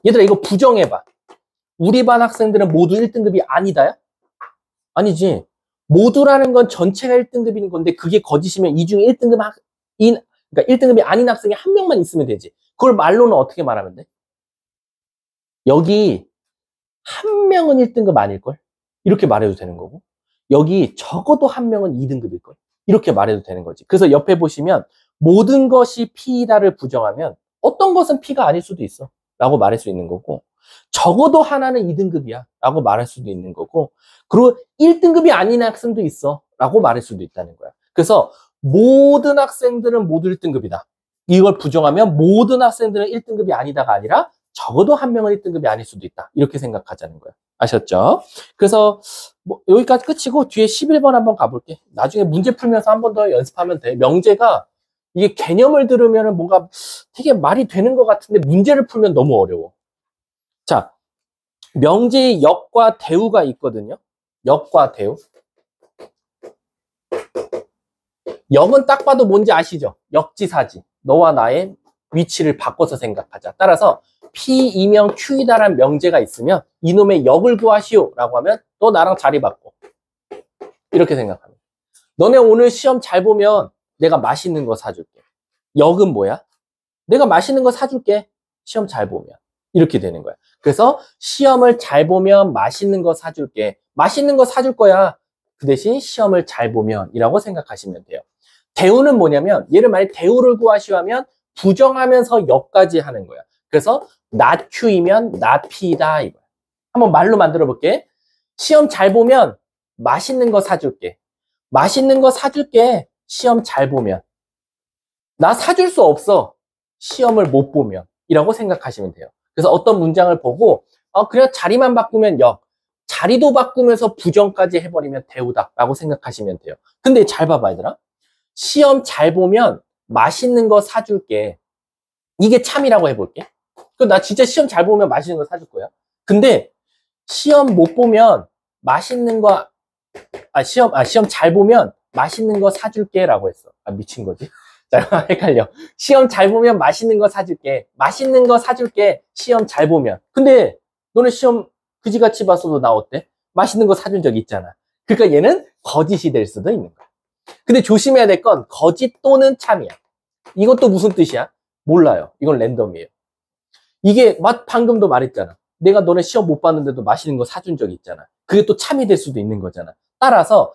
얘들아 이거 부정해봐. 우리 반 학생들은 모두 1등급이 아니다야? 아니지. 모두라는 건 전체가 1등급인 건데 그게 거짓이면 이 중에 1등급인 그러니까 1등급이 아닌 학생이 한 명만 있으면 되지. 그걸 말로는 어떻게 말하면 돼? 여기 한 명은 1등급 아닐걸? 이렇게 말해도 되는 거고 여기 적어도 한 명은 2등급일걸? 이렇게 말해도 되는 거지. 그래서 옆에 보시면 모든 것이 P다를 부정하면 어떤 것은 P가 아닐 수도 있어 라고 말할 수 있는 거고 적어도 하나는 2등급이야 라고 말할 수도 있는 거고 그리고 1등급이 아닌 학생도 있어 라고 말할 수도 있다는 거야. 그래서 모든 학생들은 모두 1등급이다. 이걸 부정하면 모든 학생들은 1등급이 아니다가 아니라 적어도 한 명은 1등급이 아닐 수도 있다. 이렇게 생각하자는 거야. 아셨죠? 그래서 뭐 여기까지 끝이고 뒤에 11번 한번 가볼게. 나중에 문제 풀면서 한 번 더 연습하면 돼. 명제가 이게 개념을 들으면 뭔가 되게 말이 되는 것 같은데 문제를 풀면 너무 어려워. 자, 명제의 역과 대우가 있거든요. 역과 대우. 역은 딱 봐도 뭔지 아시죠? 역지사지. 너와 나의 위치를 바꿔서 생각하자. 따라서 P이면 Q이다라는 명제가 있으면 이놈의 역을 구하시오 라고 하면 너 나랑 자리 바꿔. 이렇게 생각합니다. 너네 오늘 시험 잘 보면 내가 맛있는 거 사줄게. 역은 뭐야? 내가 맛있는 거 사줄게. 시험 잘 보면. 이렇게 되는 거야. 그래서 시험을 잘 보면 맛있는 거 사줄게. 맛있는 거 사줄 거야. 그 대신 시험을 잘 보면 이라고 생각하시면 돼요. 대우는 뭐냐면 얘를 만약 대우를 구하시오 하면 부정하면서 역까지 하는 거야. 그래서 not Q이면 not P다 이거야. 한번 말로 만들어 볼게. 시험 잘 보면 맛있는 거 사줄게. 맛있는 거 사줄게. 시험 잘 보면. 나 사줄 수 없어. 시험을 못 보면. 이라고 생각하시면 돼요. 그래서 어떤 문장을 보고 그냥 자리만 바꾸면 역. 자리도 바꾸면서 부정까지 해버리면 대우다 라고 생각하시면 돼요. 근데 잘 봐봐 얘들아. 시험 잘 보면 맛있는 거 사줄게. 이게 참이라고 해볼게. 그럼 나 진짜 시험 잘 보면 맛있는 거 사줄 거야. 근데 시험 못 보면 맛있는 거, 시험 잘 보면 맛있는 거 사줄게 라고 했어. 미친 거지? 자, 헷갈려. 시험 잘 보면 맛있는 거 사줄게. 맛있는 거 사줄게. 시험 잘 보면. 근데 너네 시험 그지같이 봤어도 나 어때? 맛있는 거 사준 적 있잖아. 그러니까 얘는 거짓이 될 수도 있는 거야. 근데 조심해야 될 건 거짓 또는 참이야. 이것도 무슨 뜻이야? 몰라요. 이건 랜덤이에요. 이게 방금도 말했잖아. 내가 너네 시험 못 봤는데도 맛있는 거 사준 적이 있잖아. 그게 또 참이 될 수도 있는 거잖아. 따라서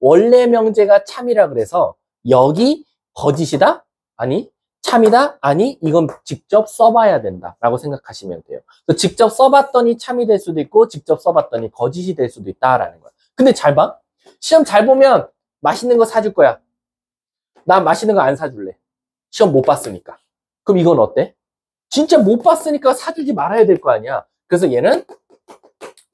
원래 명제가 참이라 그래서 여기 거짓이다? 아니 참이다? 아니 이건 직접 써봐야 된다 라고 생각하시면 돼요. 직접 써봤더니 참이 될 수도 있고 직접 써봤더니 거짓이 될 수도 있다라는 거야. 근데 잘 봐. 시험 잘 보면 맛있는 거 사줄 거야. 나 맛있는 거 안 사줄래. 시험 못 봤으니까. 그럼 이건 어때? 진짜 못 봤으니까 사주지 말아야 될 거 아니야. 그래서 얘는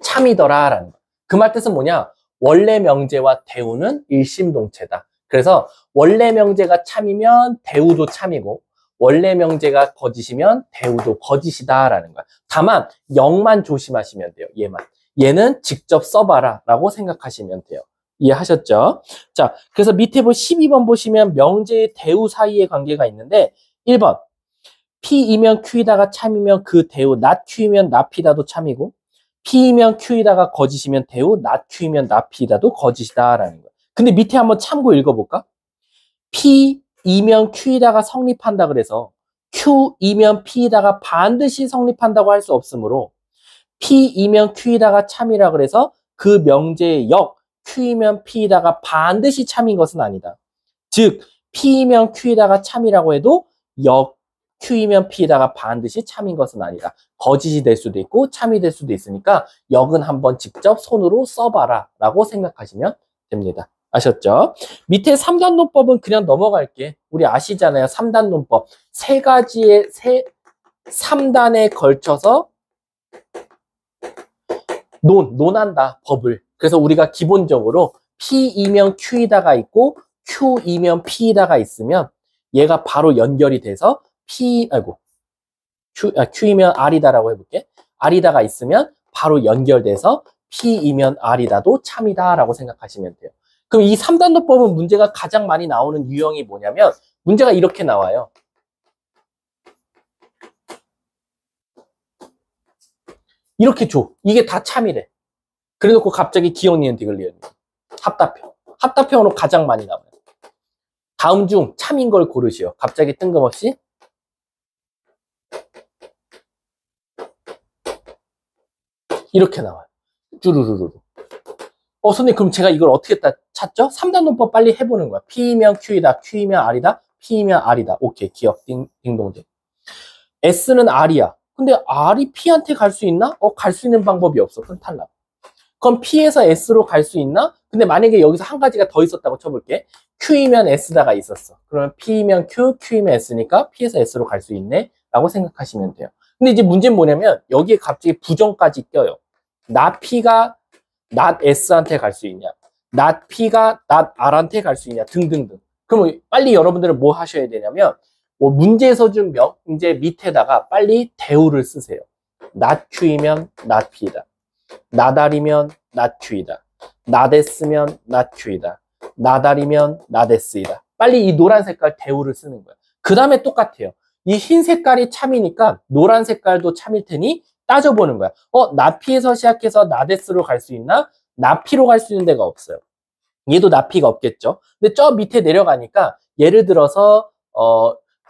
참이더라라는 거야. 그 말 뜻은 뭐냐? 원래 명제와 대우는 일심동체다. 그래서 원래 명제가 참이면 대우도 참이고 원래 명제가 거짓이면 대우도 거짓이다라는 거야. 다만 0만 조심하시면 돼요. 얘는 직접 써봐라 라고 생각하시면 돼요. 이해하셨죠? 자, 그래서 밑에 12번 보시면 명제의 대우 사이의 관계가 있는데 1번 P이면 Q이다가 참이면 그 대우 not Q이면 not P다도 참이고 P이면 Q이다가 거짓이면 대우 not Q이면 not P다도 거짓이다라는 거야. 근데 밑에 한번 참고 읽어볼까? P이면 Q이다가 성립한다 그래서 Q이면 P이다가 반드시 성립한다고 할 수 없으므로 P이면 Q이다가 참이라 그래서 그 명제의 역 Q이면 P이다가 반드시 참인 것은 아니다. 즉 P이면 Q이다가 참이라고 해도 역 Q이면 P이다가 반드시 참인 것은 아니다. 거짓이 될 수도 있고 참이 될 수도 있으니까 역은 한번 직접 손으로 써봐라 라고 생각하시면 됩니다. 아셨죠? 밑에 3단 논법은 그냥 넘어갈게. 우리 아시잖아요. 3단 논법. 3단에 걸쳐서 논한다. 법을. 그래서 우리가 기본적으로 P이면 Q이다가 있고 Q이면 P이다가 있으면 얘가 바로 연결이 돼서 Q이면 R이다라고 해볼게. R이다가 있으면 바로 연결돼서 P이면 R이다도 참이다라고 생각하시면 돼요. 그럼 이 3단도법은 문제가 가장 많이 나오는 유형이 뭐냐면 문제가 이렇게 나와요. 이렇게 줘. 이게 다 참이래. 그래놓고 갑자기 기억, 니은, 디귿, 리을. 합답형. 합답형으로 가장 많이 나와요. 다음 중 참인 걸 고르시오. 갑자기 뜬금없이 이렇게 나와요. 쭈루루루. 선생님 그럼 제가 이걸 어떻게 찾죠? 3단 논법 빨리 해보는 거야. P이면 Q이다, Q이면 R이다, P이면 R이다. 오케이, 기억, 딩동댕. S는 R이야. 근데 R이 P한테 갈 수 있나? 갈 수 있는 방법이 없어. 그럼 탈락. 그럼 P에서 S로 갈 수 있나? 근데 만약에 여기서 한 가지가 더 있었다고 쳐볼게. Q이면 S다가 있었어. 그러면 P이면 Q, Q이면 S니까 P에서 S로 갈 수 있네? 라고 생각하시면 돼요. 근데 이제 문제는 뭐냐면 여기에 갑자기 부정까지 껴요. not P가 not S한테 갈 수 있냐? not P가 not R한테 갈 수 있냐? 등등등. 그럼 빨리 여러분들은 뭐 하셔야 되냐면 문제에서 준 명제 밑에다가 빨리 대우를 쓰세요. not Q이면 not P다. not R이면 not Q이다. not S면 not Q이다. not R이면 not S이다. 빨리 이 노란 색깔 대우를 쓰는 거야. 그 다음에 똑같아요. 이 흰 색깔이 참이니까 노란 색깔도 참일 테니 따져보는 거야. 나피에서 시작해서 나데스로 갈 수 있나? 나피로 갈 수 있는 데가 없어요. 얘도 나피가 없겠죠. 근데 저 밑에 내려가니까 예를 들어서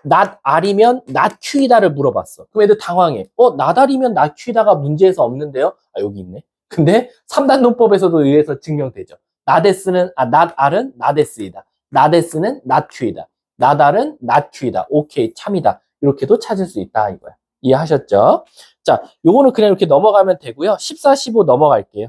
not R이면 not Q이다를 물어봤어. 그럼 애들 당황해. not R이면 not Q이다가 문제에서 없는데요? 여기 있네. 근데 3단 논법에서도 의해서 증명되죠. not R은 not S이다. not S는 not Q이다. not R은 not Q이다. 오케이, 참이다. 이렇게도 찾을 수 있다 이거야. 이해하셨죠? 자, 요거는 그냥 이렇게 넘어가면 되고요. 14, 15 넘어갈게요.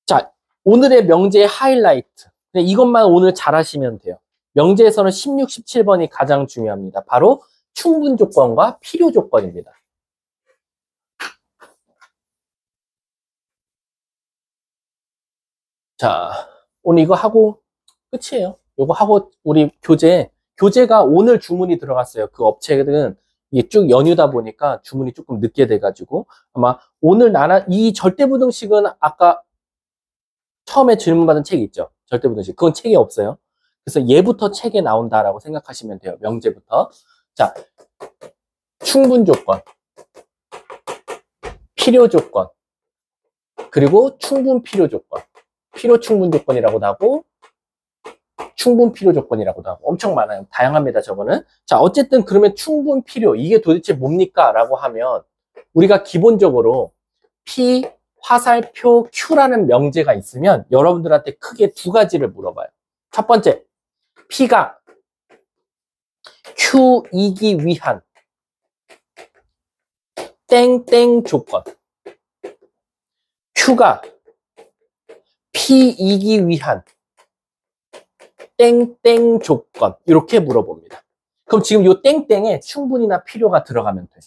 자, 오늘의 명제의 하이라이트. 그냥 이것만 오늘 잘 하시면 돼요. 명제에서는 16, 17번이 가장 중요합니다. 바로 충분 조건과 필요 조건입니다. 자, 오늘 이거 하고 끝이에요. 이거 하고 우리 교재가 오늘 주문이 들어갔어요. 그 업체는 이게 쭉 연휴다 보니까 주문이 조금 늦게 돼가지고 아마 오늘 이 절대부등식은 아까 처음에 질문받은 책이 있죠. 절대부등식. 그건 책에 없어요. 그래서 얘부터 책에 나온다라고 생각하시면 돼요. 명제부터. 자, 충분조건, 필요조건, 그리고 충분필요조건. 필요충분조건이라고도 하고 충분필요조건이라고도 하고 엄청 많아요. 다양합니다. 저거는. 자, 어쨌든 그러면 충분필요 이게 도대체 뭡니까? 라고 하면 우리가 기본적으로 P, 화살표, Q라는 명제가 있으면 여러분들한테 크게 두 가지를 물어봐요. 첫 번째, P가 Q이기 위한 땡땡 조건, Q가 P이기 위한 땡땡 조건, 이렇게 물어봅니다. 그럼 지금 요 땡땡에 충분이나 필요가 들어가면 돼.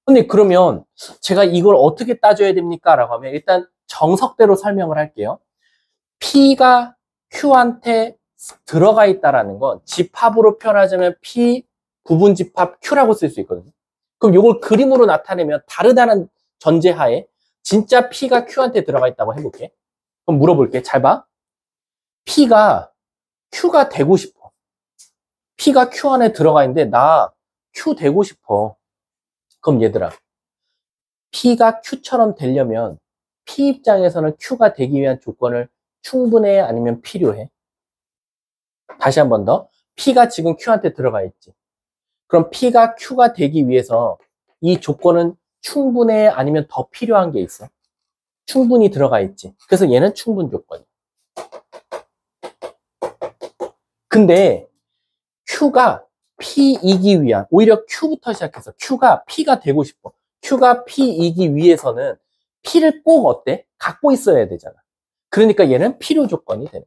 근데 그러면 제가 이걸 어떻게 따져야 됩니까? 라고 하면 일단 정석대로 설명을 할게요. P가 Q한테 들어가 있다라는 건 집합으로 표현하자면 P 부분 집합 Q라고 쓸 수 있거든요. 그럼 이걸 그림으로 나타내면 다르다는 전제하에 진짜 P가 Q한테 들어가 있다고 해볼게. 그럼 물어볼게. 잘 봐. P가 Q가 되고 싶어. P가 Q 안에 들어가 있는데 나 Q 되고 싶어. 그럼 얘들아, P가 Q처럼 되려면 P 입장에서는 Q가 되기 위한 조건을 충분해? 아니면 필요해? 다시 한 번 더. P가 지금 Q한테 들어가 있지. 그럼 P가 Q가 되기 위해서 이 조건은 충분해? 아니면 더 필요한 게 있어? 충분히 들어가 있지. 그래서 얘는 충분 조건이야. 근데 Q가 P이기 위한, 오히려 Q부터 시작해서 Q가 P가 되고 싶어. Q가 P이기 위해서는 P를 꼭 어때? 갖고 있어야 되잖아. 그러니까 얘는 필요 조건이 되는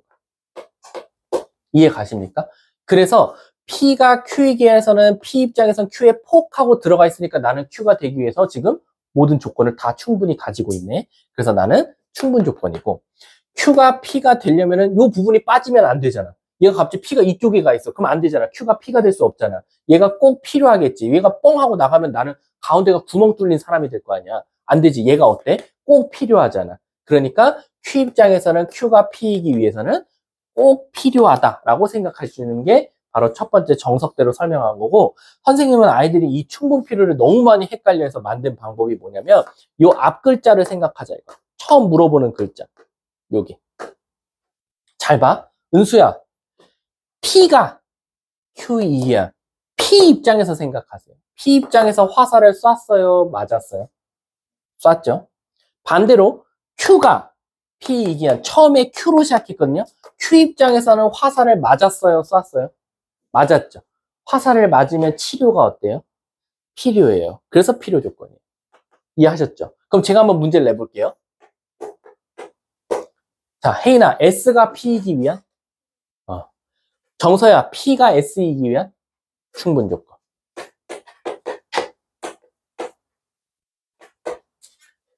거야. 이해 가십니까? 그래서 P가 Q이기 위해서는 P 입장에선 Q에 폭하고 들어가 있으니까 나는 Q가 되기 위해서 지금 모든 조건을 다 충분히 가지고 있네. 그래서 나는 충분 조건이고, Q가 P가 되려면은 이 부분이 빠지면 안 되잖아. 얘가 갑자기 P가 이쪽에 가 있어. 그럼 안 되잖아. Q가 P가 될 수 없잖아. 얘가 꼭 필요하겠지. 얘가 뻥 하고 나가면 나는 가운데가 구멍 뚫린 사람이 될 거 아니야. 안 되지. 얘가 어때? 꼭 필요하잖아. 그러니까 Q 입장에서는 Q가 P이기 위해서는 꼭 필요하다라고 생각하시는 게 바로 첫 번째 정석대로 설명한 거고, 선생님은 아이들이 이 충분 필요를 너무 많이 헷갈려서 만든 방법이 뭐냐면 요 앞 글자를 생각하자 이거. 처음 물어보는 글자. 여기. 잘 봐. 은수야. P가 Q이야. P 입장에서 생각하세요. P 입장에서 화살을 쐈어요? 맞았어요? 쐈죠? 반대로 Q가 P이기한 처음에 Q로 시작했거든요. Q 입장에서는 화살을 맞았어요? 쐈어요? 맞았죠. 화살을 맞으면 치료가 어때요? 필요해요. 그래서 필요 조건이에요. 이해하셨죠? 그럼 제가 한번 문제를 내볼게요. 자, 혜인아, S가 P이기 위한? 정서야, P가 S이기 위한? 충분 조건.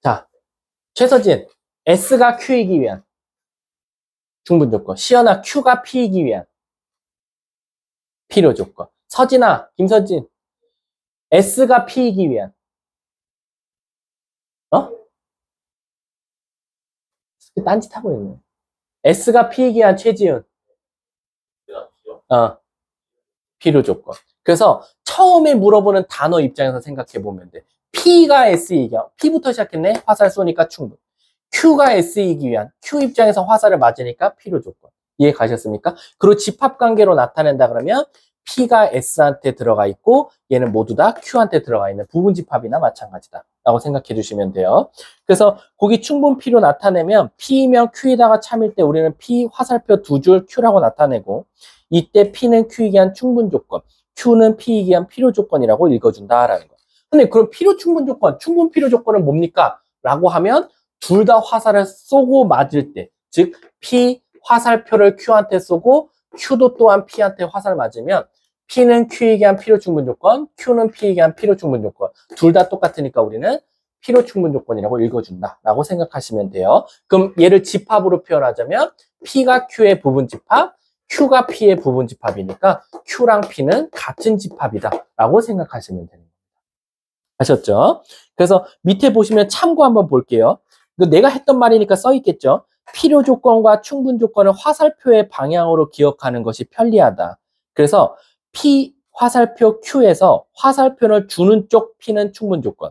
자, 최서진, S가 Q이기 위한? 충분 조건. 시연아, Q가 P이기 위한? 필요 조건. 서진아, 김서진, S가 P이기 위한? 딴짓하고 있네. S가 P이기 위한 최지은? 필요 조건. 그래서 처음에 물어보는 단어 입장에서 생각해 보면 돼. P가 S이기 위한, P부터 시작했네? 화살 쏘니까 충분. Q가 S이기 위한, Q 입장에서 화살을 맞으니까 필요 조건. 이해 가셨습니까? 그리고 집합관계로 나타낸다 그러면 P가 S한테 들어가 있고 얘는 모두 다 Q한테 들어가 있는 부분집합이나 마찬가지다 라고 생각해 주시면 돼요. 그래서 거기 충분 P로 나타내면 P면 Q에다가 참일 때 우리는 P 화살표 두 줄 Q라고 나타내고, 이때 P는 Q이기 위한 충분 조건, Q는 P이기 위한 필요 조건이라고 읽어준다라는 거예요. 근데 그럼 필요 충분 조건, 충분 필요 조건은 뭡니까? 라고 하면 둘 다 화살을 쏘고 맞을 때, 즉 P 화살표를 Q한테 쏘고 Q도 또한 P한테 화살 맞으면 P는 Q이기 위한 필요 충분 조건, Q는 P이기 위한 필요 충분 조건, 둘 다 똑같으니까 우리는 필요 충분 조건이라고 읽어준다라고 생각하시면 돼요. 그럼 얘를 집합으로 표현하자면 P가 Q의 부분 집합, Q가 P의 부분 집합이니까 Q랑 P는 같은 집합이다라고 생각하시면 됩니다. 아셨죠? 그래서 밑에 보시면 참고 한번 볼게요. 이거 내가 했던 말이니까 써 있겠죠? 필요 조건과 충분 조건을 화살표의 방향으로 기억하는 것이 편리하다. 그래서 P 화살표 Q에서 화살표를 주는 쪽 P는 충분 조건,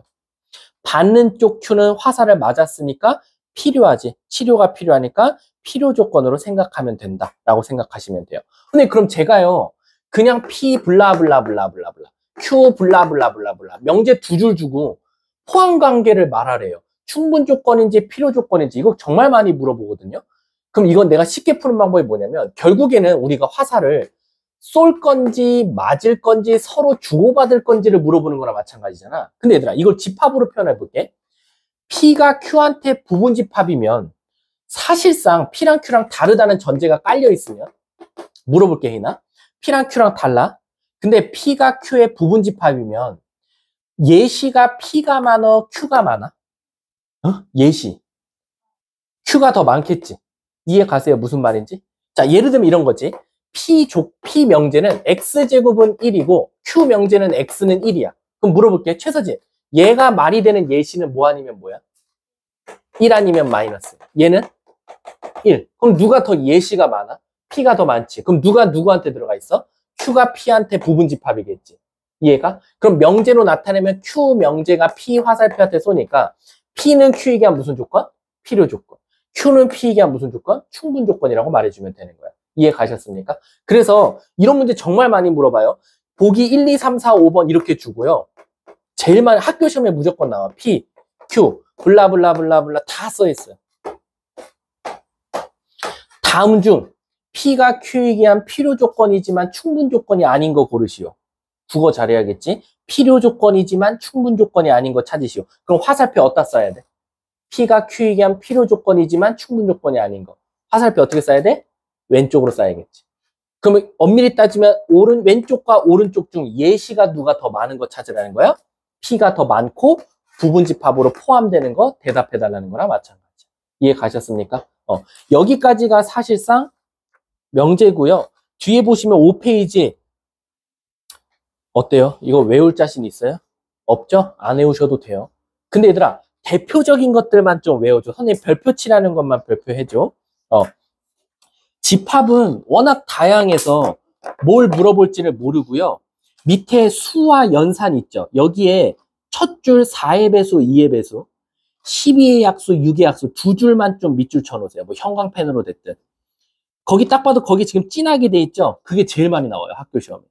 받는 쪽 Q는 화살을 맞았으니까 필요하지. 치료가 필요하니까 필요 조건으로 생각하면 된다라고 생각하시면 돼요. 근데 그럼 제가요, 그냥 P 블라블라블라블라블라, Q 블라블라블라블라 명제 두 줄 주고 포함 관계를 말하래요. 충분 조건인지 필요 조건인지 이거 정말 많이 물어보거든요. 그럼 이건 내가 쉽게 푸는 방법이 뭐냐면 결국에는 우리가 화살을 쏠 건지 맞을 건지 서로 주고받을 건지를 물어보는 거랑 마찬가지잖아. 근데 얘들아 이걸 집합으로 표현해 볼게. P가 Q한테 부분 집합이면 사실상 P랑 Q랑 다르다는 전제가 깔려 있으면 물어볼게 희나. P랑 Q랑 달라. 근데 P가 Q의 부분 집합이면 예시가 P가 많아 Q가 많아? 예시 Q가 더 많겠지. 이해 가세요? 무슨 말인지? 자, 예를 들면 이런 거지. P 명제는 X제곱은 1이고 Q 명제는 X는 1이야. 그럼 물어볼게. 최서진, 얘가 말이 되는 예시는 뭐 아니면 뭐야? 1 아니면 마이너스. 얘는 1. 그럼 누가 더 예시가 많아? P가 더 많지. 그럼 누가 누구한테 들어가 있어? Q가 P한테 부분 집합이겠지. 이해가? 그럼 명제로 나타내면 Q 명제가 P 화살표한테 쏘니까 P는 Q이게 한 무슨 조건? 필요 조건. Q는 P이게 한 무슨 조건? 충분 조건이라고 말해주면 되는 거야. 이해 가셨습니까? 그래서 이런 문제 정말 많이 물어봐요. 보기 1, 2, 3, 4, 5번 이렇게 주고요. 제일 많이 학교 시험에 무조건 나와. P, Q, 블라블라블라블라 다 써있어요. 다음 중 P가 Q이게 한 필요 조건이지만 충분 조건이 아닌 거 고르시오. 국어 잘해야겠지? 필요 조건이지만 충분 조건이 아닌 거 찾으시오. 그럼 화살표 어디다 써야 돼? P가 Q이게 한 필요 조건이지만 충분 조건이 아닌 거. 화살표 어떻게 써야 돼? 왼쪽으로 써야겠지. 그러면 엄밀히 따지면 왼쪽과 오른쪽 중 예시가 누가 더 많은 거 찾으라는 거야? P가 더 많고 부분 집합으로 포함되는 거 대답해달라는 거랑 마찬가지야. 이해 가셨습니까? 여기까지가 사실상 명제고요. 뒤에 보시면 5페이지 어때요? 이거 외울 자신 있어요? 없죠? 안 외우셔도 돼요. 근데 얘들아 대표적인 것들만 좀 외워줘. 선생님 별표 치라는 것만 별표해줘. 집합은 워낙 다양해서 뭘 물어볼지를 모르고요. 밑에 수와 연산 있죠. 여기에 첫 줄 4의 배수, 2의 배수, 12의 약수, 6의 약수 두 줄만 좀 밑줄 쳐놓으세요. 뭐 형광펜으로 됐든. 거기 딱 봐도 거기 지금 진하게 돼 있죠. 그게 제일 많이 나와요. 학교 시험에.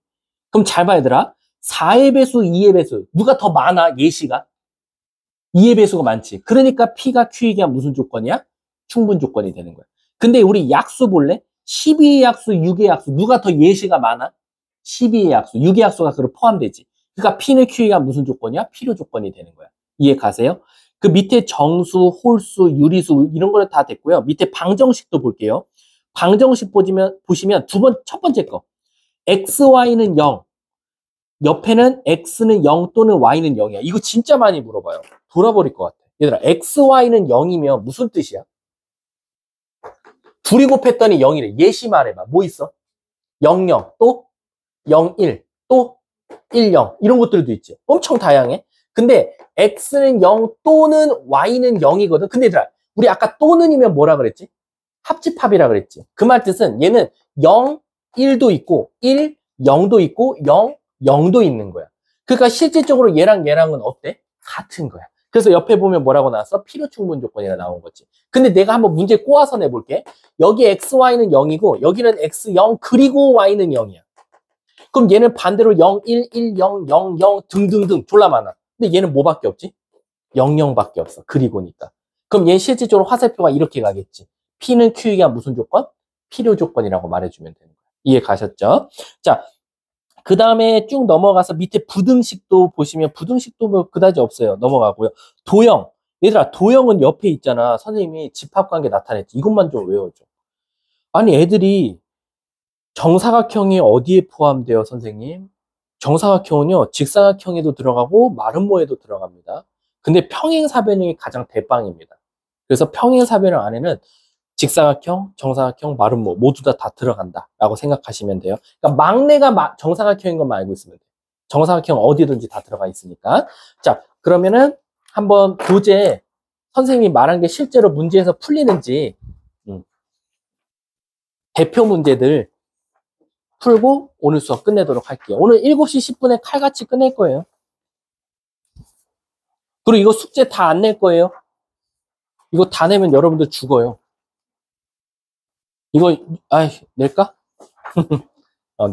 그럼 잘 봐 얘들아. 4의 배수, 2의 배수 누가 더 많아? 예시가? 2의 배수가 많지. 그러니까 P가 Q이게 한 무슨 조건이야? 충분 조건이 되는 거야. 근데 우리 약수 볼래? 12의 약수, 6의 약수 누가 더 예시가 많아? 12의 약수, 6의 약수가 그걸 포함되지. 그러니까 P는 Q이게 한 무슨 조건이야? 필요 조건이 되는 거야. 이해 가세요? 그 밑에 정수, 홀수, 유리수 이런 거는 다 됐고요. 밑에 방정식도 볼게요. 방정식 보시면 첫 번째 거. X, Y는 0. 옆에는 X는 0 또는 Y는 0이야. 이거 진짜 많이 물어봐요. 돌아버릴 것 같아. 얘들아, X, Y는 0이면 무슨 뜻이야? 둘이 곱했더니 0이래. 예시 말해봐. 뭐 있어? 0, 0, 또 0, 1, 또 1, 0. 이런 것들도 있지. 엄청 다양해. 근데 X는 0 또는 Y는 0이거든. 근데 얘들아, 우리 아까 또는이면 뭐라 그랬지? 합집합이라 그랬지. 그 말 뜻은 얘는 0, 1도 있고 1, 0도 있고 0, 0도 있는 거야. 그러니까 실질적으로 얘랑 얘랑은 어때? 같은 거야. 그래서 옆에 보면 뭐라고 나왔어? 필요 충분 조건이라 나온 거지. 근데 내가 한번 문제 꼬아서 내볼게. 여기 x, y는 0이고 여기는 x 0 그리고 y는 0이야. 그럼 얘는 반대로 0, 1, 1, 0, 0, 0 등등등 졸라 많아. 근데 얘는 뭐밖에 없지? 0, 0밖에 없어. 그리고니까. 그럼 얘는 실질적으로 화살표가 이렇게 가겠지. P는 Q이게 한 무슨 조건? 필요 조건이라고 말해주면 되는 거야. 이해 가셨죠? 자, 그 다음에 쭉 넘어가서 밑에 부등식도 보시면 부등식도 뭐 그다지 없어요. 넘어가고요. 도형. 얘들아, 도형은 옆에 있잖아. 선생님이 집합관계 나타냈지. 이것만 좀 외워줘. 아니, 애들이 정사각형이 어디에 포함돼요, 선생님? 정사각형은요, 직사각형에도 들어가고 마름모에도 들어갑니다. 근데 평행사변형이 가장 대빵입니다. 그래서 평행사변형 안에는 직사각형, 정사각형, 마름모 모두 다 들어간다라고 생각하시면 돼요. 그러니까 막내가 정사각형인 것만 알고 있으면 돼요. 정사각형 어디든지 다 들어가 있으니까. 자, 그러면은 한번 교재 선생님이 말한 게 실제로 문제에서 풀리는지 대표 문제들 풀고 오늘 수업 끝내도록 할게요. 오늘 7시 10분에 칼같이 끝낼 거예요. 그리고 이거 숙제 다 안 낼 거예요. 이거 다 내면 여러분들 죽어요. 이거 낼까?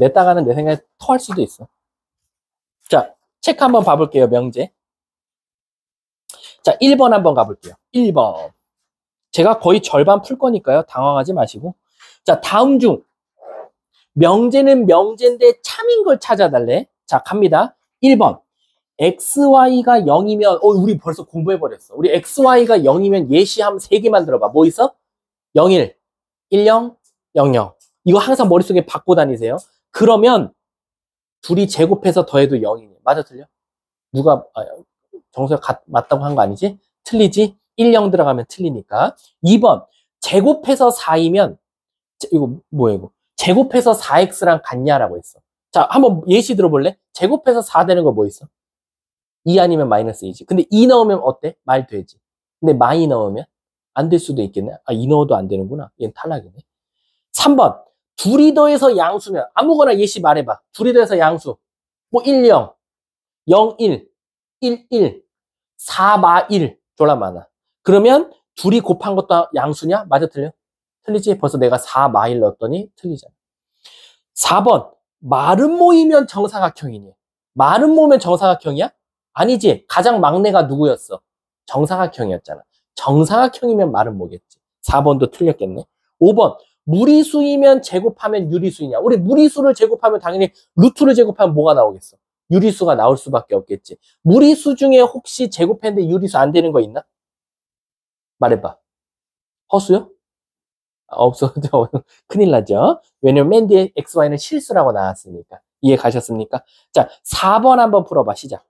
냈다가는 내 생각에 토할 수도 있어. 자, 체크 한번 봐볼게요. 명제. 자, 1번 한번 가볼게요. 1번. 제가 거의 절반 풀 거니까요. 당황하지 마시고. 자, 다음 중 명제는 명제인데 참인 걸 찾아달래. 자, 갑니다. 1번. XY가 0이면 우리 벌써 공부해버렸어. 우리 XY가 0이면 예시함 3개만 들어봐. 뭐 있어? 01, 10, 00. 이거 항상 머릿속에 받고 다니세요. 그러면 둘이 제곱해서 더해도 0이네. 맞아, 틀려? 누가 정수가 맞다고 한 거 아니지? 틀리지? 1, 0 들어가면 틀리니까. 2번. 제곱해서 4이면 이거 뭐야 이거? 제곱해서 4x랑 같냐라고 했어. 자, 한번 예시 들어볼래? 제곱해서 4 되는 거 뭐 있어? 2 아니면 마이너스 2지. 근데 2 넣으면 어때? 말 되지. 근데 마이 넣으면 안 될 수도 있겠네. 2 넣어도 안 되는구나. 얘는 탈락이네. 3번. 둘이 더해서 양수면 아무거나 예시 말해봐. 둘이 더해서 양수. 뭐 1, 0, 0, 1, 1, 1, 4, 마 1. 졸라 많아. 그러면 둘이 곱한 것도 양수냐? 맞아, 틀려? 틀리지? 벌써 내가 4, 마 1 넣었더니 틀리잖아. 4번. 마름 모이면 정사각형이니. 마름 모이면 정사각형이야? 아니지. 가장 막내가 누구였어? 정사각형이었잖아. 정사각형이면 마름 모겠지. 4번도 틀렸겠네. 5번. 무리수이면 제곱하면 유리수이냐? 우리 무리수를 제곱하면 당연히 루트를 제곱하면 뭐가 나오겠어? 유리수가 나올 수밖에 없겠지. 무리수 중에 혹시 제곱했는데 유리수 안 되는 거 있나? 말해봐. 허수요? 없어. 큰일 나죠? 왜냐면 맨 뒤에 XY는 실수라고 나왔으니까. 이해 가셨습니까? 자, 4번 한번 풀어봐. 시작.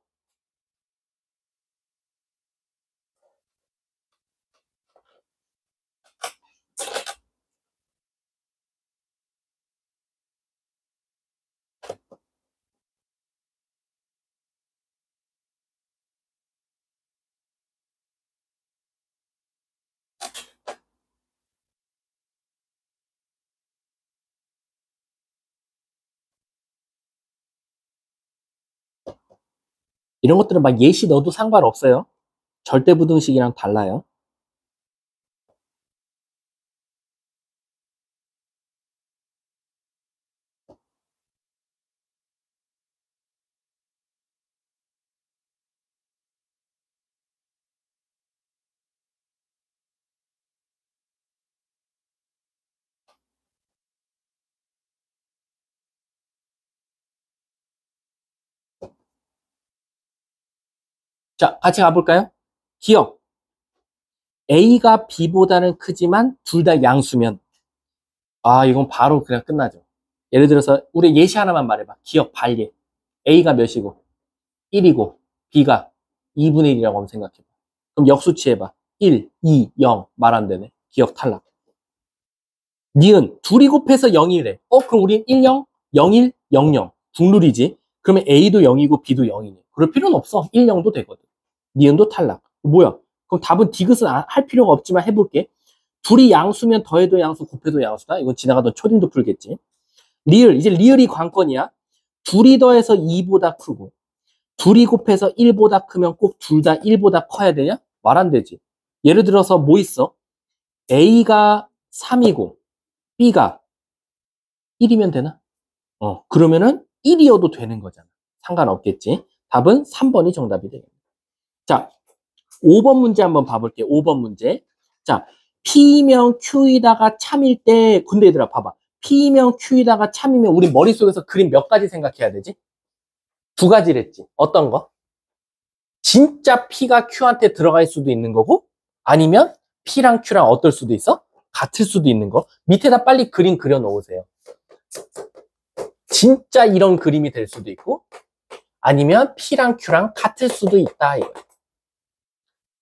이런 것들은 막 예시 넣어도 상관없어요. 절대부등식이랑 달라요. 자, 같이 가볼까요? 기억. A가 B보다는 크지만 둘 다 양수면. 이건 바로 그냥 끝나죠. 예를 들어서 우리 예시 하나만 말해봐. 기억 발예. A가 몇이고 1이고 B가 2분의 1이라고 한번 생각해봐. 그럼 역수치해봐. 1, 2, 0 말 안 되네. 기억 탈락. 니은 둘이 곱해서 0이래. 그럼 우린 1, 0, 0, 1, 0, 0 국룰이지. 그러면 A도 0이고 B도 0이네. 그럴 필요는 없어. 1, 0도 되거든. 니은도 탈락. 뭐야? 그럼 답은 디귿은 할 필요가 없지만 해볼게. 둘이 양수면 더해도 양수, 곱해도 양수다. 이건 지나가던 초딩도 풀겠지. 리을, 이제 리을이 관건이야. 둘이 더해서 2보다 크고 둘이 곱해서 1보다 크면 꼭 둘 다 1보다 커야 되냐? 말 안 되지. 예를 들어서 뭐 있어? A가 3이고 B가 1이면 되나? 그러면은 1이어도 되는 거잖아. 상관없겠지. 답은 3번이 정답이 되겠네. 자, 5번 문제 한번 봐볼게요. 5번 문제. 자, P면 Q이다가 참일 때, 근데 얘들아 봐봐. P면 Q이다가 참이면 우리 머릿속에서 그림 몇 가지 생각해야 되지? 2가지랬지. 어떤 거? 진짜 P가 Q한테 들어갈 수도 있는 거고, 아니면 P랑 Q랑 어떨 수도 있어? 같을 수도 있는 거. 밑에다 빨리 그림 그려 놓으세요. 진짜 이런 그림이 될 수도 있고, 아니면 P랑 Q랑 같을 수도 있다. 이거.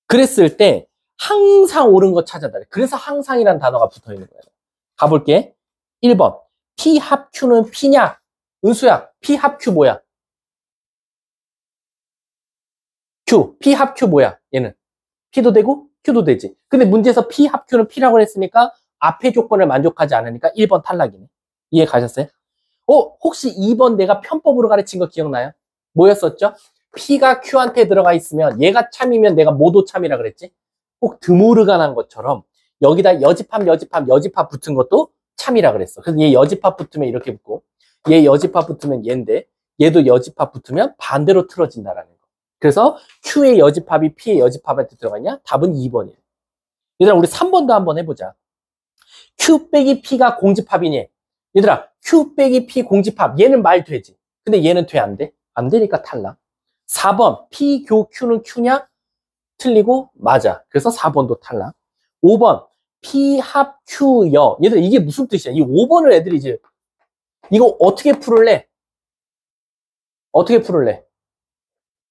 그랬을 때 항상 옳은 거 찾아달래. 그래서 항상이란 단어가 붙어 있는 거예요. 가볼게. 1번. P 합 Q는 P냐? 은수야, P 합 Q 뭐야? Q, P 합 Q 뭐야? 얘는 P도 되고 Q도 되지. 근데 문제에서 P 합 Q는 P라고 했으니까 앞에 조건을 만족하지 않으니까 1번 탈락이네. 이해 가셨어요? 혹시 2번 내가 편법으로 가르친 거 기억나요? 뭐였었죠? P가 Q한테 들어가 있으면 얘가 참이면 내가 모도 참이라 그랬지? 꼭 드모르간한 것처럼 여기다 여집합 붙은 것도 참이라 그랬어. 그래서 얘 여집합 붙으면 이렇게 붙고 얘 여집합 붙으면 얘인데 얘도 여집합 붙으면 반대로 틀어진다라는 거. 그래서 Q의 여집합이 P의 여집합한테 들어가냐? 답은 2번이에요. 얘들아 우리 3번도 한번 해보자. Q 빼기 P가 공집합이니 얘들아 Q 빼기 P 공집합 얘는 말 되지. 근데 얘는 돼 안 돼? 안 되니까 탈락. 4번 P 교 Q는 Q냐? 틀리고 맞아. 그래서 4번도 탈락. 5번 P 합 Q 여 얘들아 이게 무슨 뜻이야? 이 5번을 애들이 이제 이거 어떻게 풀을래? 어떻게 풀을래?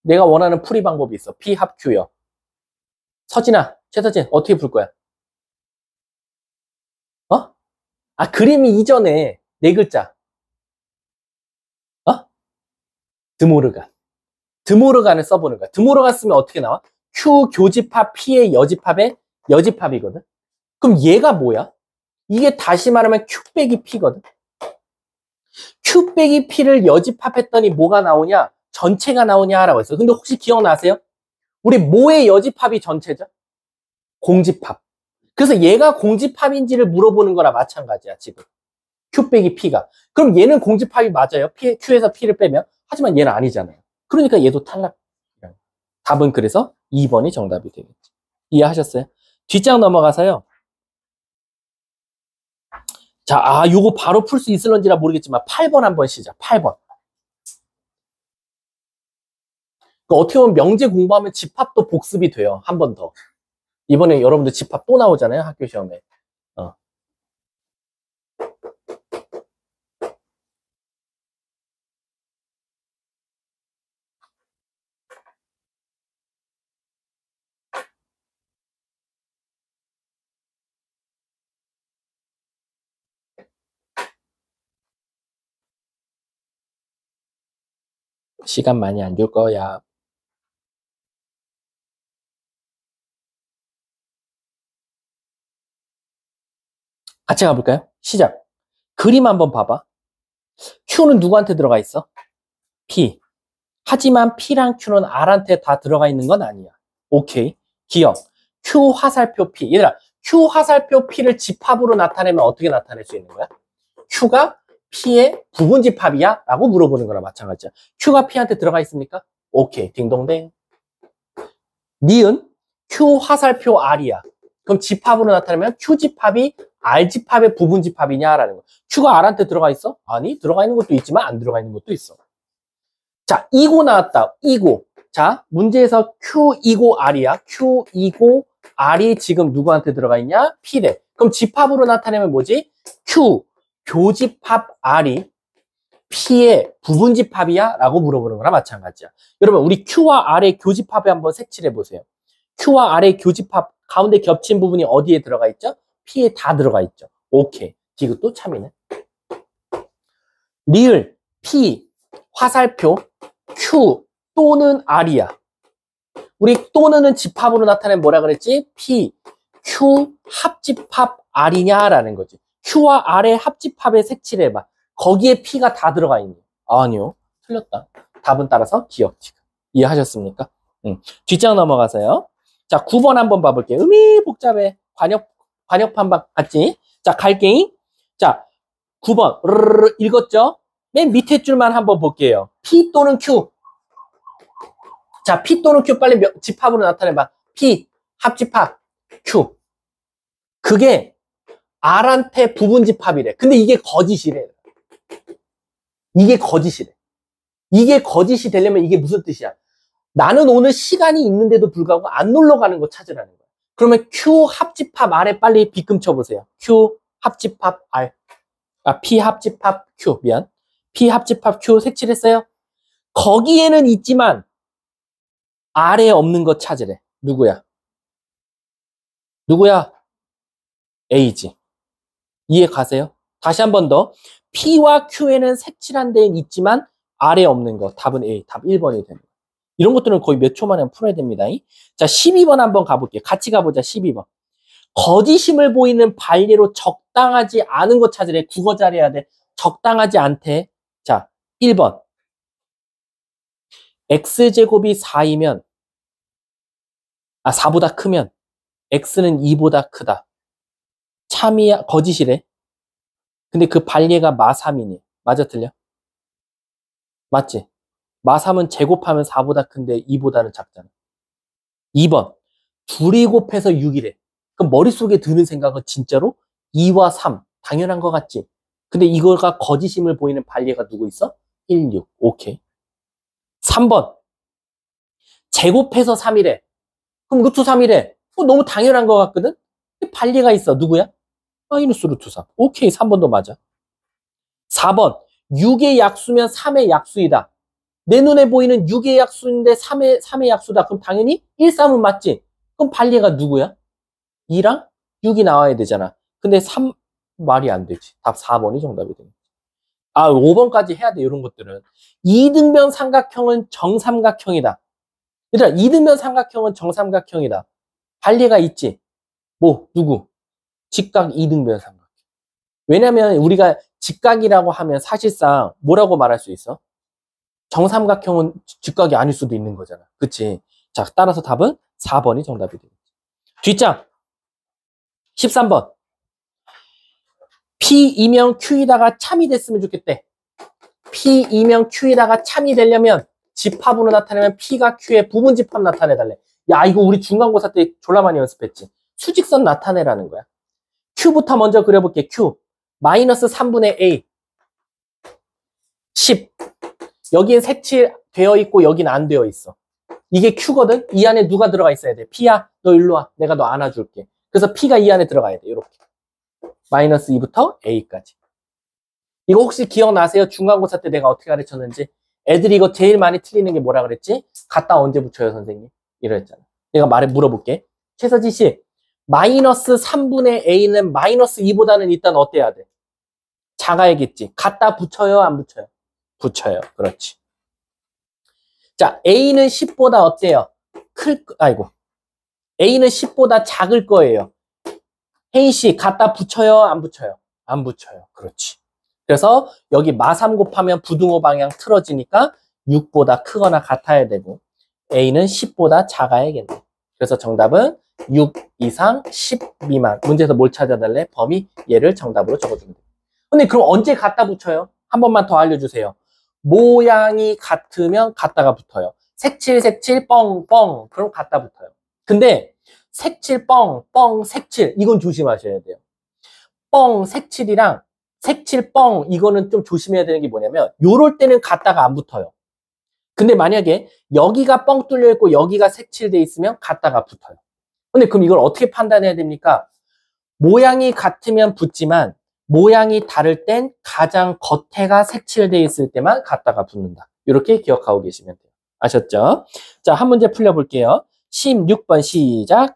내가 원하는 풀이 방법이 있어. P 합 Q 여. 서진아, 최서진 어떻게 풀 거야? 어? 그림이 이전에 네 글자. 어? 드모르간. 드모르간을 써보는 거야. 드모르간 쓰면 어떻게 나와? Q 교집합 P의 여집합의 여집합이거든. 그럼 얘가 뭐야? 이게 다시 말하면 Q 빼기 P거든. Q 빼기 P를 여집합했더니 뭐가 나오냐? 전체가 나오냐라고 했어. 근데 혹시 기억나세요? 우리 뭐의 여집합이 전체죠? 공집합. 그래서 얘가 공집합인지를 물어보는 거나 마찬가지야, 지금. Q 빼기 P가. 그럼 얘는 공집합이 맞아요. Q에서 P를 빼면. 하지만 얘는 아니잖아요. 그러니까 얘도 탈락. 답은 그래서 2번이 정답이 되겠지. 이해하셨어요? 뒷장 넘어가서요. 자, 요거 바로 풀 수 있을런지라 모르겠지만 8번 한번 시작. 8번. 어떻게 보면 명제 공부하면 집합도 복습이 돼요. 한 번 더. 이번에 여러분들 집합 또 나오잖아요. 학교 시험에. 시간 많이 안 줄 거야. 같이 가볼까요? 시작. 그림 한번 봐봐. Q는 누구한테 들어가 있어? P. 하지만 P랑 Q는 R한테 다 들어가 있는 건 아니야. 오케이. 기억. Q 화살표 P. 얘들아, Q 화살표 P를 집합으로 나타내면 어떻게 나타낼 수 있는 거야? Q가 P의 부분집합이야? 라고 물어보는 거랑 마찬가지야. Q가 P한테 들어가 있습니까? 오케이. 딩동댕. 니은 Q 화살표 R이야. 그럼 집합으로 나타내면 Q집합이 R집합의 부분집합이냐라는 거. Q가 R한테 들어가 있어? 아니, 들어가 있는 것도 있지만 안 들어가 있는 것도 있어. 자, 이고 나왔다. 이고. 자, 문제에서 Q 이고 R이야. Q 이고 R이 지금 누구한테 들어가 있냐? P래. 그럼 집합으로 나타내면 뭐지? Q 교집합 R이 P의 부분집합이야? 라고 물어보는 거랑 마찬가지야. 여러분, 우리 Q와 R의 교집합에 한번 색칠해 보세요. Q와 R의 교집합 가운데 겹친 부분이 어디에 들어가 있죠? P에 다 들어가 있죠. 오케이. 이것도 참이네. 리을 P 화살표 Q 또는 R이야. 우리 또는은 집합으로 나타내면 뭐라 그랬지? P, Q 합집합 R이냐라는 거지. Q와 R의 합집합에 색칠해봐. 거기에 P가 다 들어가 있니? 아니요. 틀렸다. 답은 따라서 기억 지금. 이해하셨습니까? 뒷장 넘어가서요. 자, 9번 한번 봐볼게요. 복잡해. 관역판박 같지? 자, 갈게잉. 자, 9번. 읽었죠? 맨 밑에 줄만 한번 볼게요. P 또는 Q. 자, P 또는 Q 빨리 집합으로 나타내봐. P, 합집합, Q. 그게 R한테 부분집합이래. 근데 이게 거짓이래. 이게 거짓이래. 이게 거짓이 되려면 이게 무슨 뜻이야? 나는 오늘 시간이 있는데도 불구하고 안 놀러 가는 거 찾으라는 거야. 그러면 Q 합집합 R에 빨리 빗금 쳐보세요. Q 합집합 R. P 합집합 Q. 미안. P 합집합 Q 색칠했어요? 거기에는 있지만 R에 없는 거 찾으래. 누구야? 누구야? A지. 이해 가세요? 다시 한 번 더. P와 Q에는 색칠한 데는 있지만 R에 없는 거. 답은 A. 답 1번이 됩니다. 이런 것들은 거의 몇 초 만에 풀어야 됩니다. 자, 12번 한번 가볼게요. 같이 가보자, 12번. 거짓임을 보이는 반례로 적당하지 않은 거 찾으래. 국어 잘해야 돼. 적당하지 않대. 자, 1번. x제곱이 4이면, 4보다 크면, x는 2보다 크다. 참이야, 거짓이래. 근데 그 반례가 마3이니. 맞아, 틀려? 맞지? 마3은 제곱하면 4보다 큰데 2보다는 작잖아. 2번. 둘이 곱해서 6이래. 그럼 머릿속에 드는 생각은 진짜로 2와 3. 당연한 것 같지? 근데 이거가 거짓임을 보이는 반례가 누구 있어? 1, 6. 오케이. 3번. 제곱해서 3이래. 그럼 루트 3이래. 너무 당연한 것 같거든? 반례가 있어. 누구야? 마이너스 루트 3. 오케이. 3번도 맞아. 4번. 6의 약수면 3의 약수이다. 내 눈에 보이는 6의 약수인데 3의 약수다. 그럼 당연히 1, 3은 맞지? 그럼 반례가 누구야? 2랑 6이 나와야 되잖아. 근데 3 말이 안 되지. 답 4번이 정답이 되네. 5번까지 해야 돼. 이런 것들은. 이등변 삼각형은 정삼각형이다. 얘들아, 이등변 삼각형은 정삼각형이다. 반례가 있지. 뭐 누구? 직각 이등변 삼각형. 왜냐면 우리가 직각이라고 하면 사실상 뭐라고 말할 수 있어? 정삼각형은 직각이 아닐 수도 있는 거잖아. 그치? 자, 따라서 답은 4번이 정답이 되겠지. 뒷장 13번. P2명 Q이다가 참이 됐으면 좋겠대. P2명 Q이다가 참이 되려면 집합으로 나타내면 P가 Q의 부분 집합 나타내달래. 야, 이거 우리 중간고사 때 졸라 많이 연습했지. 수직선 나타내라는 거야. Q부터 먼저 그려볼게. Q. 마이너스 3분의 A. 10. 여기엔 색칠 되어 있고 여긴 안 되어 있어. 이게 Q거든? 이 안에 누가 들어가 있어야 돼? P야, 너 일로 와. 내가 너 안아줄게. 그래서 P가 이 안에 들어가야 돼. 이렇게. 마이너스 2부터 A까지. 이거 혹시 기억나세요? 중간고사 때 내가 어떻게 가르쳤는지? 애들이 이거 제일 많이 틀리는 게 뭐라 그랬지? 갖다 언제 붙여요, 선생님? 이랬잖아. 내가 물어볼게. 최서지 씨, 마이너스 3분의 A는 마이너스 2보다는 일단 어때야 돼? 작아야겠지. 갖다 붙여요, 안 붙여요? 붙여요. 그렇지. 자, A는 10보다 어때요? A는 10보다 작을 거예요. 혜인 씨, 갖다 붙여요, 안 붙여요? 안 붙여요. 그렇지. 그래서 여기 마3 곱하면 부등호 방향 틀어지니까 6보다 크거나 같아야 되고 A는 10보다 작아야겠네. 그래서 정답은 6 이상 10 미만. 문제에서 뭘 찾아달래? 범위 얘를 정답으로 적어주면 돼요. 근데 그럼 언제 갖다 붙여요? 한 번만 더 알려주세요. 모양이 같으면 갖다가 붙어요. 색칠 뻥뻥 그럼 갖다 붙어요. 근데 색칠 뻥 색칠 이건 조심하셔야 돼요. 뻥 색칠이랑 색칠 뻥 이거는 좀 조심해야 되는 게 뭐냐면 요럴 때는 갖다가 안 붙어요. 근데 만약에 여기가 뻥 뚫려 있고 여기가 색칠돼 있으면 갖다가 붙어요. 근데 그럼 이걸 어떻게 판단해야 됩니까? 모양이 같으면 붙지만 모양이 다를 땐 가장 겉에가 색칠돼 있을 때만 갖다가 붙는다. 이렇게 기억하고 계시면 돼요. 아셨죠? 자, 한 문제 풀려볼게요. 16번 시작.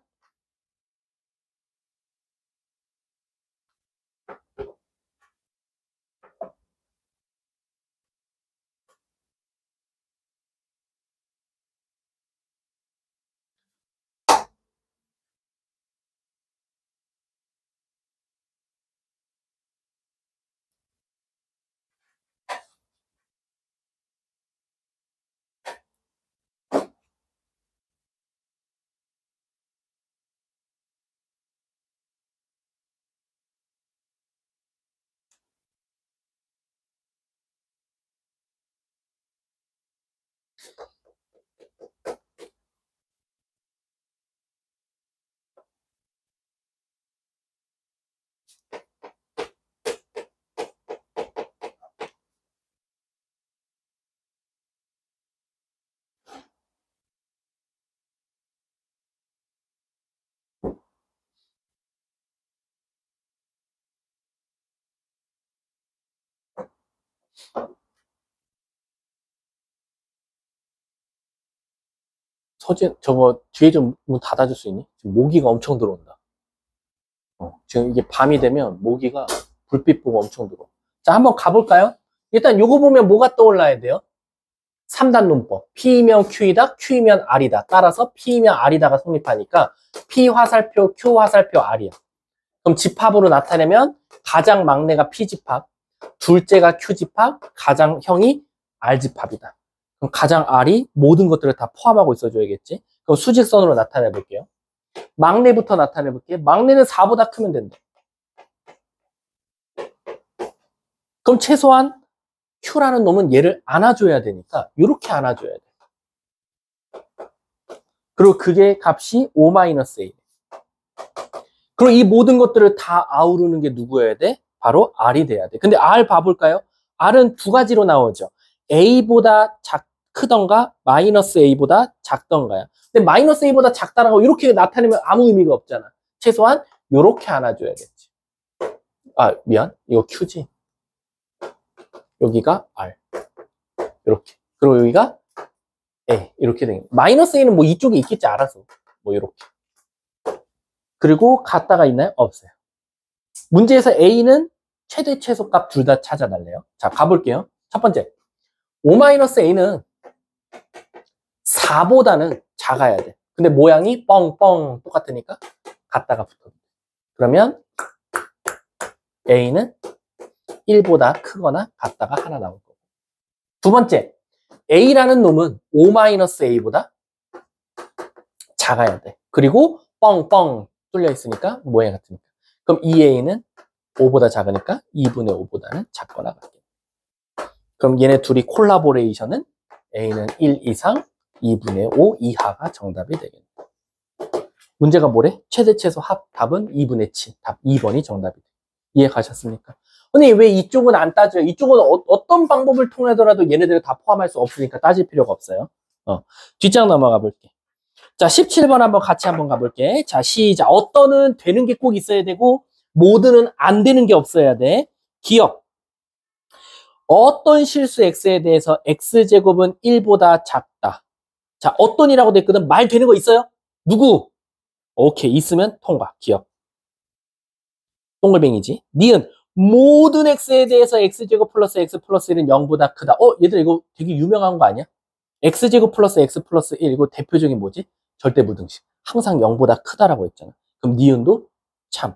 서진, 저거 뒤에 좀 문 닫아줄 수 있니? 지금 모기가 엄청 들어온다. 지금 이게 밤이 되면 모기가 불빛 보고 엄청 들어와. 자, 한번 가볼까요? 일단 요거 보면 뭐가 떠올라야 돼요? 3단 논법. P이면 Q이다, Q이면 R이다. 따라서 P이면 R이다가 성립하니까 P 화살표, Q 화살표, R이야. 그럼 집합으로 나타내면 가장 막내가 P집합, 둘째가 Q집합, 가장 형이 R집합이다. 그럼 가장 R이 모든 것들을 다 포함하고 있어줘야겠지. 그럼 수직선으로 나타내 볼게요. 막내부터 나타내 볼게요. 막내는 4보다 크면 된다. 그럼 최소한 Q라는 놈은 얘를 안아줘야 되니까 이렇게 안아줘야 돼. 그리고 그게 값이 5-A. 그리고 이 모든 것들을 다 아우르는 게 누구여야 돼? 바로 R이 돼야 돼. 근데 R 봐볼까요? R은 두 가지로 나오죠. A보다 크던가 A보다 작던가요. 근데 A보다 작다라고 이렇게 나타내면 아무 의미가 없잖아. 최소한 이렇게 안아줘야겠지. 아, 미안. 이거 Q지. 여기가 R. 이렇게. 그리고 여기가 A. 이렇게 되는 거예요. A는 뭐 이쪽에 있겠지, 알아서. 뭐 이렇게. 그리고 같다가 있나요? 없어요. 문제에서 A는 최대 최소값 둘 다 찾아달래요. 자, 가볼게요. 첫 번째. 5-A는 4보다는 작아야 돼. 근데 모양이 뻥뻥 똑같으니까 같다가 붙어. 그러면 A는 1보다 크거나 같다가 하나 나올 거고. 두 번째, A라는 놈은 5-A보다 작아야 돼. 그리고 뻥뻥 뚫려 있으니까 모양 같으니까. 그럼 2A는 5보다 작으니까 2분의 5보다는 작거나 같게. 그럼 얘네 둘이 콜라보레이션은 A는 1 이상 2분의 5 이하가 정답이 되겠네. 문제가 뭐래? 최대 최소 합 답은 2분의 7. 답 2번이 정답이 돼. 이해 가셨습니까? 근데 왜 이쪽은 안 따져요? 이쪽은 어떤 방법을 통하더라도 얘네들을 다 포함할 수 없으니까 따질 필요가 없어요. 뒷장 넘어가 볼게. 자, 17번 한번 같이 한번 가볼게. 자, 시작. 어떤은 되는 게 꼭 있어야 되고 모드는 안 되는 게 없어야 돼. 기억. 어떤 실수 x에 대해서 x제곱은 1보다 작다. 자, 어떤이라고 됐거든. 말 되는 거 있어요? 누구? 오케이, 있으면 통과. 기억. 동글뱅이지. 니은 모든 x에 대해서 x제곱 플러스 x 플러스 1은 0보다 크다. 얘들아 이거 되게 유명한 거 아니야? x제곱 플러스 x 플러스 1 이거 대표적인 뭐지? 절대부등식. 항상 0보다 크다라고 했잖아. 그럼 니은도 참.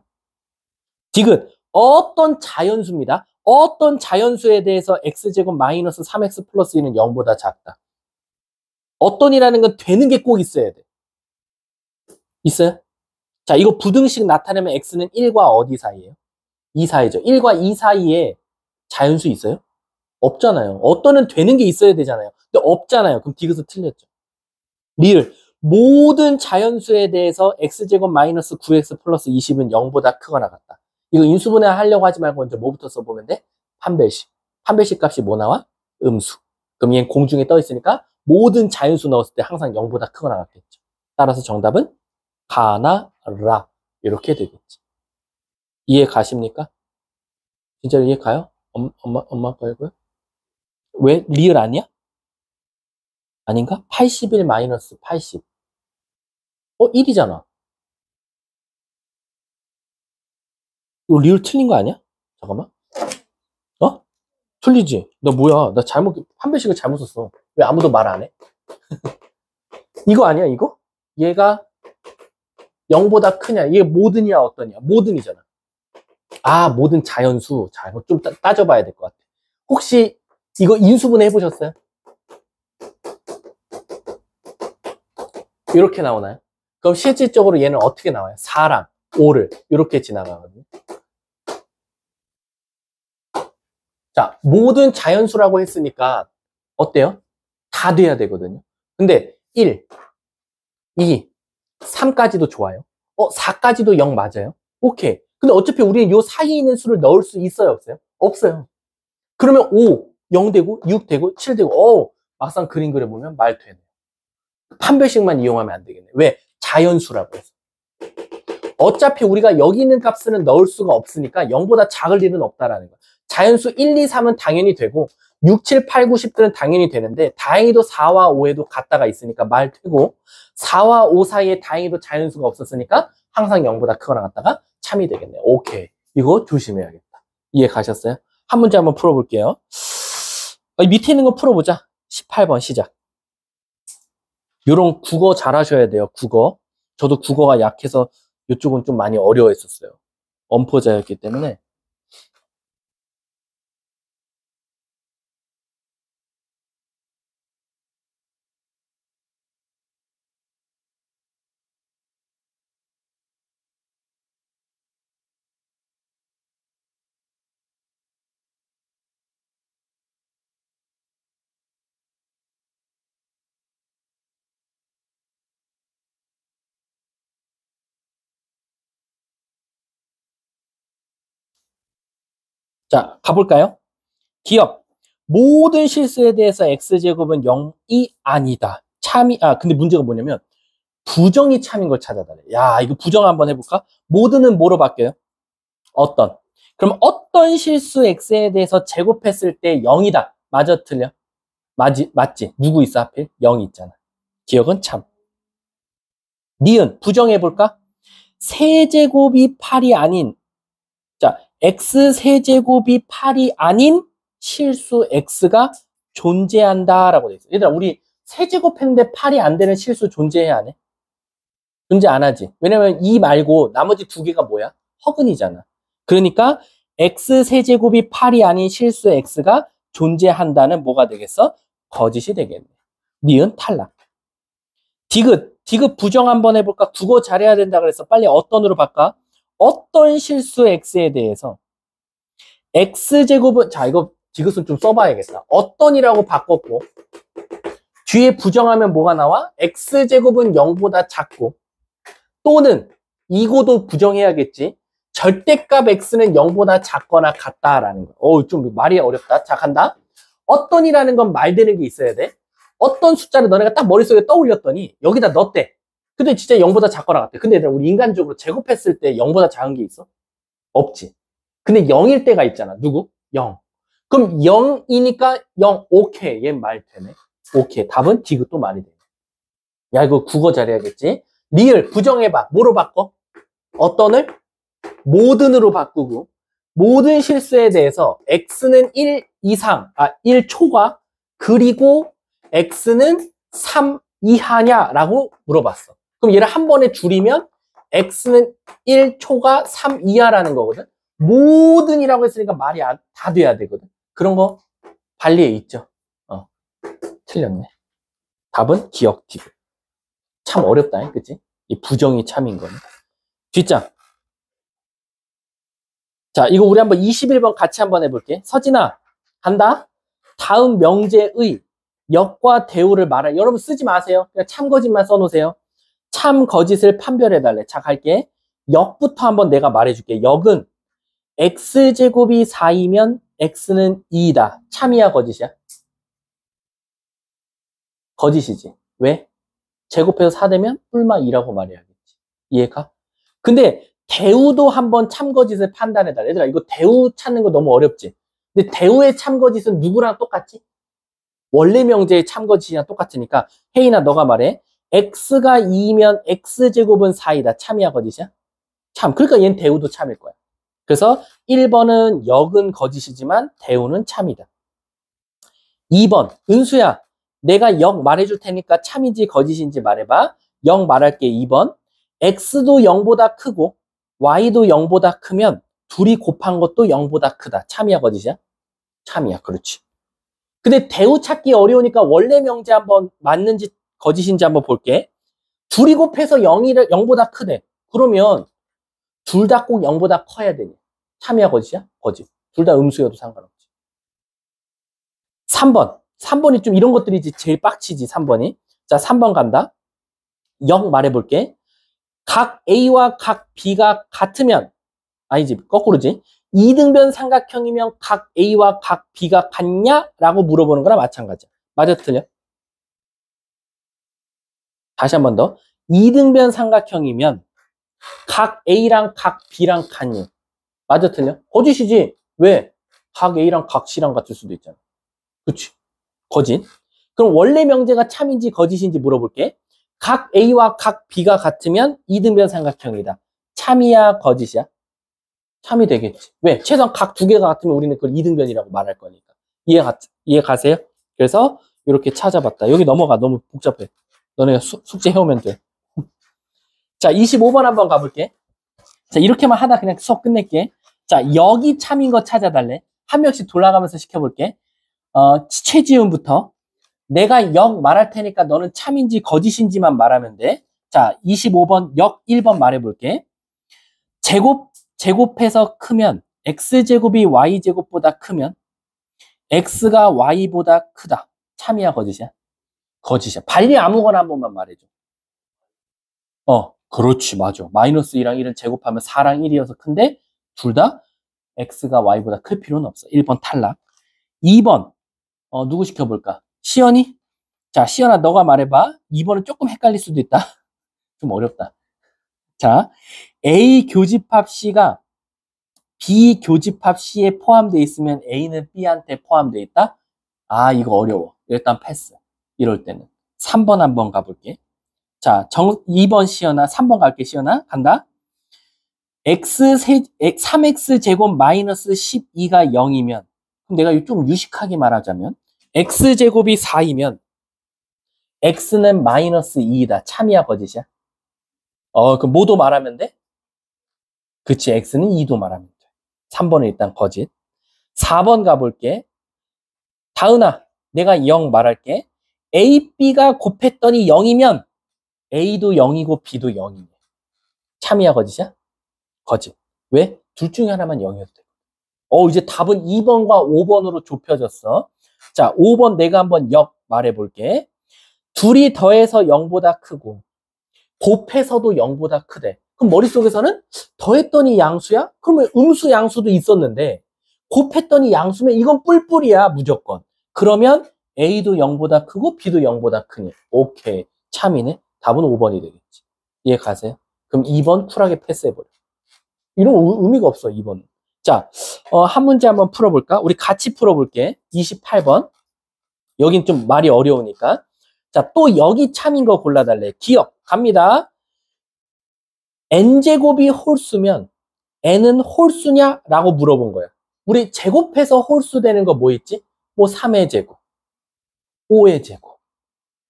디귿 어떤 자연수입니다. 어떤 자연수에 대해서 x제곱 마이너스 3x 플러스 2는 0보다 작다. 어떤이라는 건 되는 게 꼭 있어야 돼. 있어요? 자, 이거 부등식 나타내면 x는 1과 어디 사이에요? 2 사이죠. 1과 2 사이에 자연수 있어요? 없잖아요. 어떤은 되는 게 있어야 되잖아요. 근데 없잖아요. 그럼 디귿은 틀렸죠. 리을 모든 자연수에 대해서 x제곱 마이너스 9x 플러스 20은 0보다 크거나 같다. 이거 인수분해 하려고 하지 말고 먼저 뭐부터 써보면 돼? 판별식. 판별식 값이 뭐 나와? 음수. 그럼 얘는 공중에 떠 있으니까 모든 자연수 넣었을 때 항상 0보다 크거나 같겠죠. 따라서 정답은 가나 라 이렇게 되겠지. 이해 가십니까? 진짜로 이해 가요? 엄마 거고요? 왜? 리을 아니야? 아닌가? 81 마이너스 80. 1이잖아. 이거 리을 틀린 거 아니야? 잠깐만. 틀리지? 나 뭐야? 나 판별식을 잘못 썼어. 왜 아무도 말 안 해? 이거 아니야, 이거? 얘가 0보다 크냐? 이게 모든이야, 어떠냐? 모든이잖아. 아, 모든 자연수. 자, 이거 좀 따져봐야 될 것 같아. 혹시 이거 인수분해 해보셨어요? 이렇게 나오나요? 그럼 실질적으로 얘는 어떻게 나와요? 4랑 5를 이렇게 지나가거든요. 자, 모든 자연수라고 했으니까 어때요? 다 돼야 되거든요. 근데 1, 2, 3까지도 좋아요. 4까지도 0 맞아요. 오케이. 근데 어차피 우리는 요 사이에 있는 수를 넣을 수 있어요, 없어요? 없어요. 그러면 5, 0 되고 6 되고 7 되고 막상 그림 그려보면 말 되네. 판별식만 이용하면 안 되겠네. 왜? 자연수라고 해서. 어차피 우리가 여기 있는 값은 넣을 수가 없으니까 0보다 작을 일은 없다라는 거야. 자연수 1, 2, 3은 당연히 되고 6, 7, 8, 9, 10들은 당연히 되는데 다행히도 4와 5에도 같다가 있으니까 말 되고 4와 5 사이에 다행히도 자연수가 없었으니까 항상 0보다 크거나 같다가 참이 되겠네. 오케이. 이거 조심해야겠다. 이해 가셨어요? 한 문제 한번 풀어볼게요. 밑에 있는 거 풀어보자. 18번 시작. 요런 국어 잘 하셔야 돼요. 국어. 저도 국어가 약해서 이쪽은 좀 많이 어려워했었어요. 엄포자였기 때문에. 자, 가볼까요? 기억. 모든 실수에 대해서 x제곱은 0이 아니다. 근데 문제가 뭐냐면 부정이 참인 걸 찾아달래. 야, 이거 부정 한번 해볼까? 모든은 뭐로 바뀌어요? 어떤. 그럼 어떤 실수 x에 대해서 제곱했을 때 0이다. 맞아, 틀려? 맞지? 누구 있어, 하필? 0이 있잖아. 기억은 참. 니은, 부정해볼까? 세제곱이 8이 아닌, 자, x 세제곱이 8이 아닌 실수 x가 존재한다라고 돼 있어. 얘들아, 우리 세제곱했는데 8이 안 되는 실수 존재해야 안 해? 존재 안 하지. 왜냐면 이 말고 나머지 두 개가 뭐야? 허근이잖아. 그러니까 x 세제곱이 8이 아닌 실수 x가 존재한다는 뭐가 되겠어? 거짓이 되겠네. 니은 탈락. 디귿 부정 한번 해볼까? 국어 잘해야 된다 그래서 빨리 어떤으로 바꿔? 어떤 실수 x에 대해서 x제곱은, 자, 이거 디귿은 좀 써봐야겠다. 어떤이라고 바꿨고 뒤에 부정하면 뭐가 나와? x제곱은 0보다 작고 또는 이거도 부정해야겠지. 절대값 x는 0보다 작거나 같다라는 거. 좀 말이 어렵다. 자, 간다. 어떤이라는 건 말되는 게 있어야 돼. 어떤 숫자를 너네가 딱 머릿속에 떠올렸더니 여기다 넣었대. 근데 진짜 0보다 작거나 같대. 근데 얘들아, 우리 인간적으로 제곱했을 때 0보다 작은 게 있어? 없지. 근데 0일 때가 있잖아. 누구? 0. 그럼 0이니까 0. 오케이. 얘 말 되네. 오케이. 답은 디귿도 말이 되네. 야, 이거 국어 잘해야겠지. 리을 부정해봐. 뭐로 바꿔? 어떤을? 모든으로 바꾸고 모든 실수에 대해서 x는 1 이상, 1 초과 그리고 x는 3 이하냐라고 물어봤어. 그럼 얘를 한 번에 줄이면 x는 1 초과 3 이하라는 거거든. 모든이라고 했으니까 말이 다 돼야 되거든. 그런 거 발리에 있죠. 틀렸네. 답은 기억 디귿. 참 어렵다, 그치? 이 부정이 참인 거는. 뒷장. 자, 이거 우리 한번 21번 같이 한번 해볼게. 서진아, 간다. 다음 명제의 역과 대우를 말할. 여러분 쓰지 마세요. 그냥 참거짓만 써놓으세요. 참거짓을 판별해달래. 자, 갈게. 역부터 한번 내가 말해줄게. 역은 x제곱이 4이면 x는 2이다. 참이야, 거짓이야? 거짓이지. 왜? 제곱해서 4 되면 뿔마 2라고 말해야겠지. 이해가? 근데 대우도 한번 참거짓을 판단해달라. 얘들아, 이거 대우 찾는 거 너무 어렵지? 근데 대우의 참거짓은 누구랑 똑같지? 원래 명제의 참거짓이랑 똑같으니까 혜인아, 너가 말해. x가 2면 x제곱은 4이다. 참이야, 거짓이야? 참. 그러니까 얘는 대우도 참일 거야. 그래서 1번은 역은 거짓이지만 대우는 참이다. 2번, 은수야, 내가 역 말해줄 테니까 참인지 거짓인지 말해봐. 역 말할게. 2번, x도 0보다 크고 y도 0보다 크면 둘이 곱한 것도 0보다 크다. 참이야, 거짓이야? 참이야, 그렇지. 근데 대우 찾기 어려우니까 원래 명제 한번 맞는지 거짓인지 한번 볼게. 둘이 곱해서 0보다 크대. 그러면 둘 다 꼭 0보다 커야 되니. 참이야, 거짓이야? 거짓. 둘 다 음수여도 상관없지. 3번이 좀 이런 것들이지 제일 빡치지. 3번이. 자, 3번 간다. 역 말해볼게. 각 A와 각 B가 같으면, 아니지, 거꾸로지. 이등변 삼각형이면 각 A와 각 B가 같냐? 라고 물어보는 거랑 마찬가지야. 맞아, 틀려? 다시 한 번 더. 이등변 삼각형이면 각 A랑 각 B랑 같니? 맞아, 틀려? 거짓이지. 왜? 각 A랑 각 C랑 같을 수도 있잖아. 그치? 거짓. 그럼 원래 명제가 참인지 거짓인지 물어볼게. 각 A와 각 B가 같으면 이등변 삼각형이다. 참이야, 거짓이야? 참이 되겠지. 왜? 최소한 각 두 개가 같으면 우리는 그걸 이등변이라고 말할 거니까. 이해 가세요? 그래서 이렇게 찾아봤다. 여기 넘어가. 너무 복잡해. 너네가 숙제 해오면 돼. 자, 25번 한번 가볼게. 자, 이렇게만 하다 그냥 수업 끝낼게. 자, 여기 참인 거 찾아달래. 한 명씩 돌아가면서 시켜볼게. 최지훈부터. 내가 역 말할 테니까 너는 참인지 거짓인지만 말하면 돼. 자, 25번 역 1번 말해볼게. 제곱해서 크면 x제곱이 y제곱보다 크면 x가 y보다 크다. 참이야 거짓이야? 거짓이야. 발리 아무거나 한 번만 말해줘. 그렇지, 맞아. 마이너스 2랑 1은 제곱하면 4랑 1이어서 큰데 둘 다 x가 y보다 클 필요는 없어. 1번 탈락. 2번 누구 시켜볼까? 시연이? 자, 시연아 너가 말해봐. 2번은 조금 헷갈릴 수도 있다. 좀 어렵다. 자, A 교집합 C가 B 교집합 C에 포함되어 있으면 A는 B한테 포함되어 있다? 아, 이거 어려워. 일단 패스. 이럴 때는. 3번 한번 가볼게. 자, 2번 시연아, 3번 갈게, 시연아. 간다. 3x제곱 마이너스 12가 0이면, 그럼 내가 좀 유식하게 말하자면, x제곱이 4이면, x는 마이너스 2이다. 참이야, 거짓이야? 그럼 뭐도 말하면 돼? 그치, x는 2도 말하면 돼. 3번은 일단 거짓. 4번 가볼게. 다은아, 내가 0 말할게. A, B가 곱했더니 0이면, A도 0이고 B도 0이네. 참이야, 거짓이야? 거짓. 왜? 둘 중에 하나만 0이어도 돼. 이제 답은 2번과 5번으로 좁혀졌어. 자, 5번 내가 한번 역 말해볼게. 둘이 더해서 0보다 크고, 곱해서도 0보다 크대. 그럼 머릿속에서는 더했더니 양수야? 그러면 음수 양수도 있었는데, 곱했더니 양수면 이건 뿔뿔이야, 무조건. 그러면 A도 0보다 크고, B도 0보다 크니. 오케이. 참이네. 답은 5번이 되겠지. 이해 가세요? 그럼 2번 쿨하게 패스해버려. 이런 의미가 없어, 2번. 자, 한 문제 한번 풀어볼까? 우리 같이 풀어볼게. 28번. 여긴 좀 말이 어려우니까. 자, 또 여기 참인 거 골라달래. 기억. 갑니다. n제곱이 홀수면 n은 홀수냐? 라고 물어본 거야. 우리 제곱해서 홀수 되는 거 뭐 있지? 뭐 3의 제곱, 5의 제곱,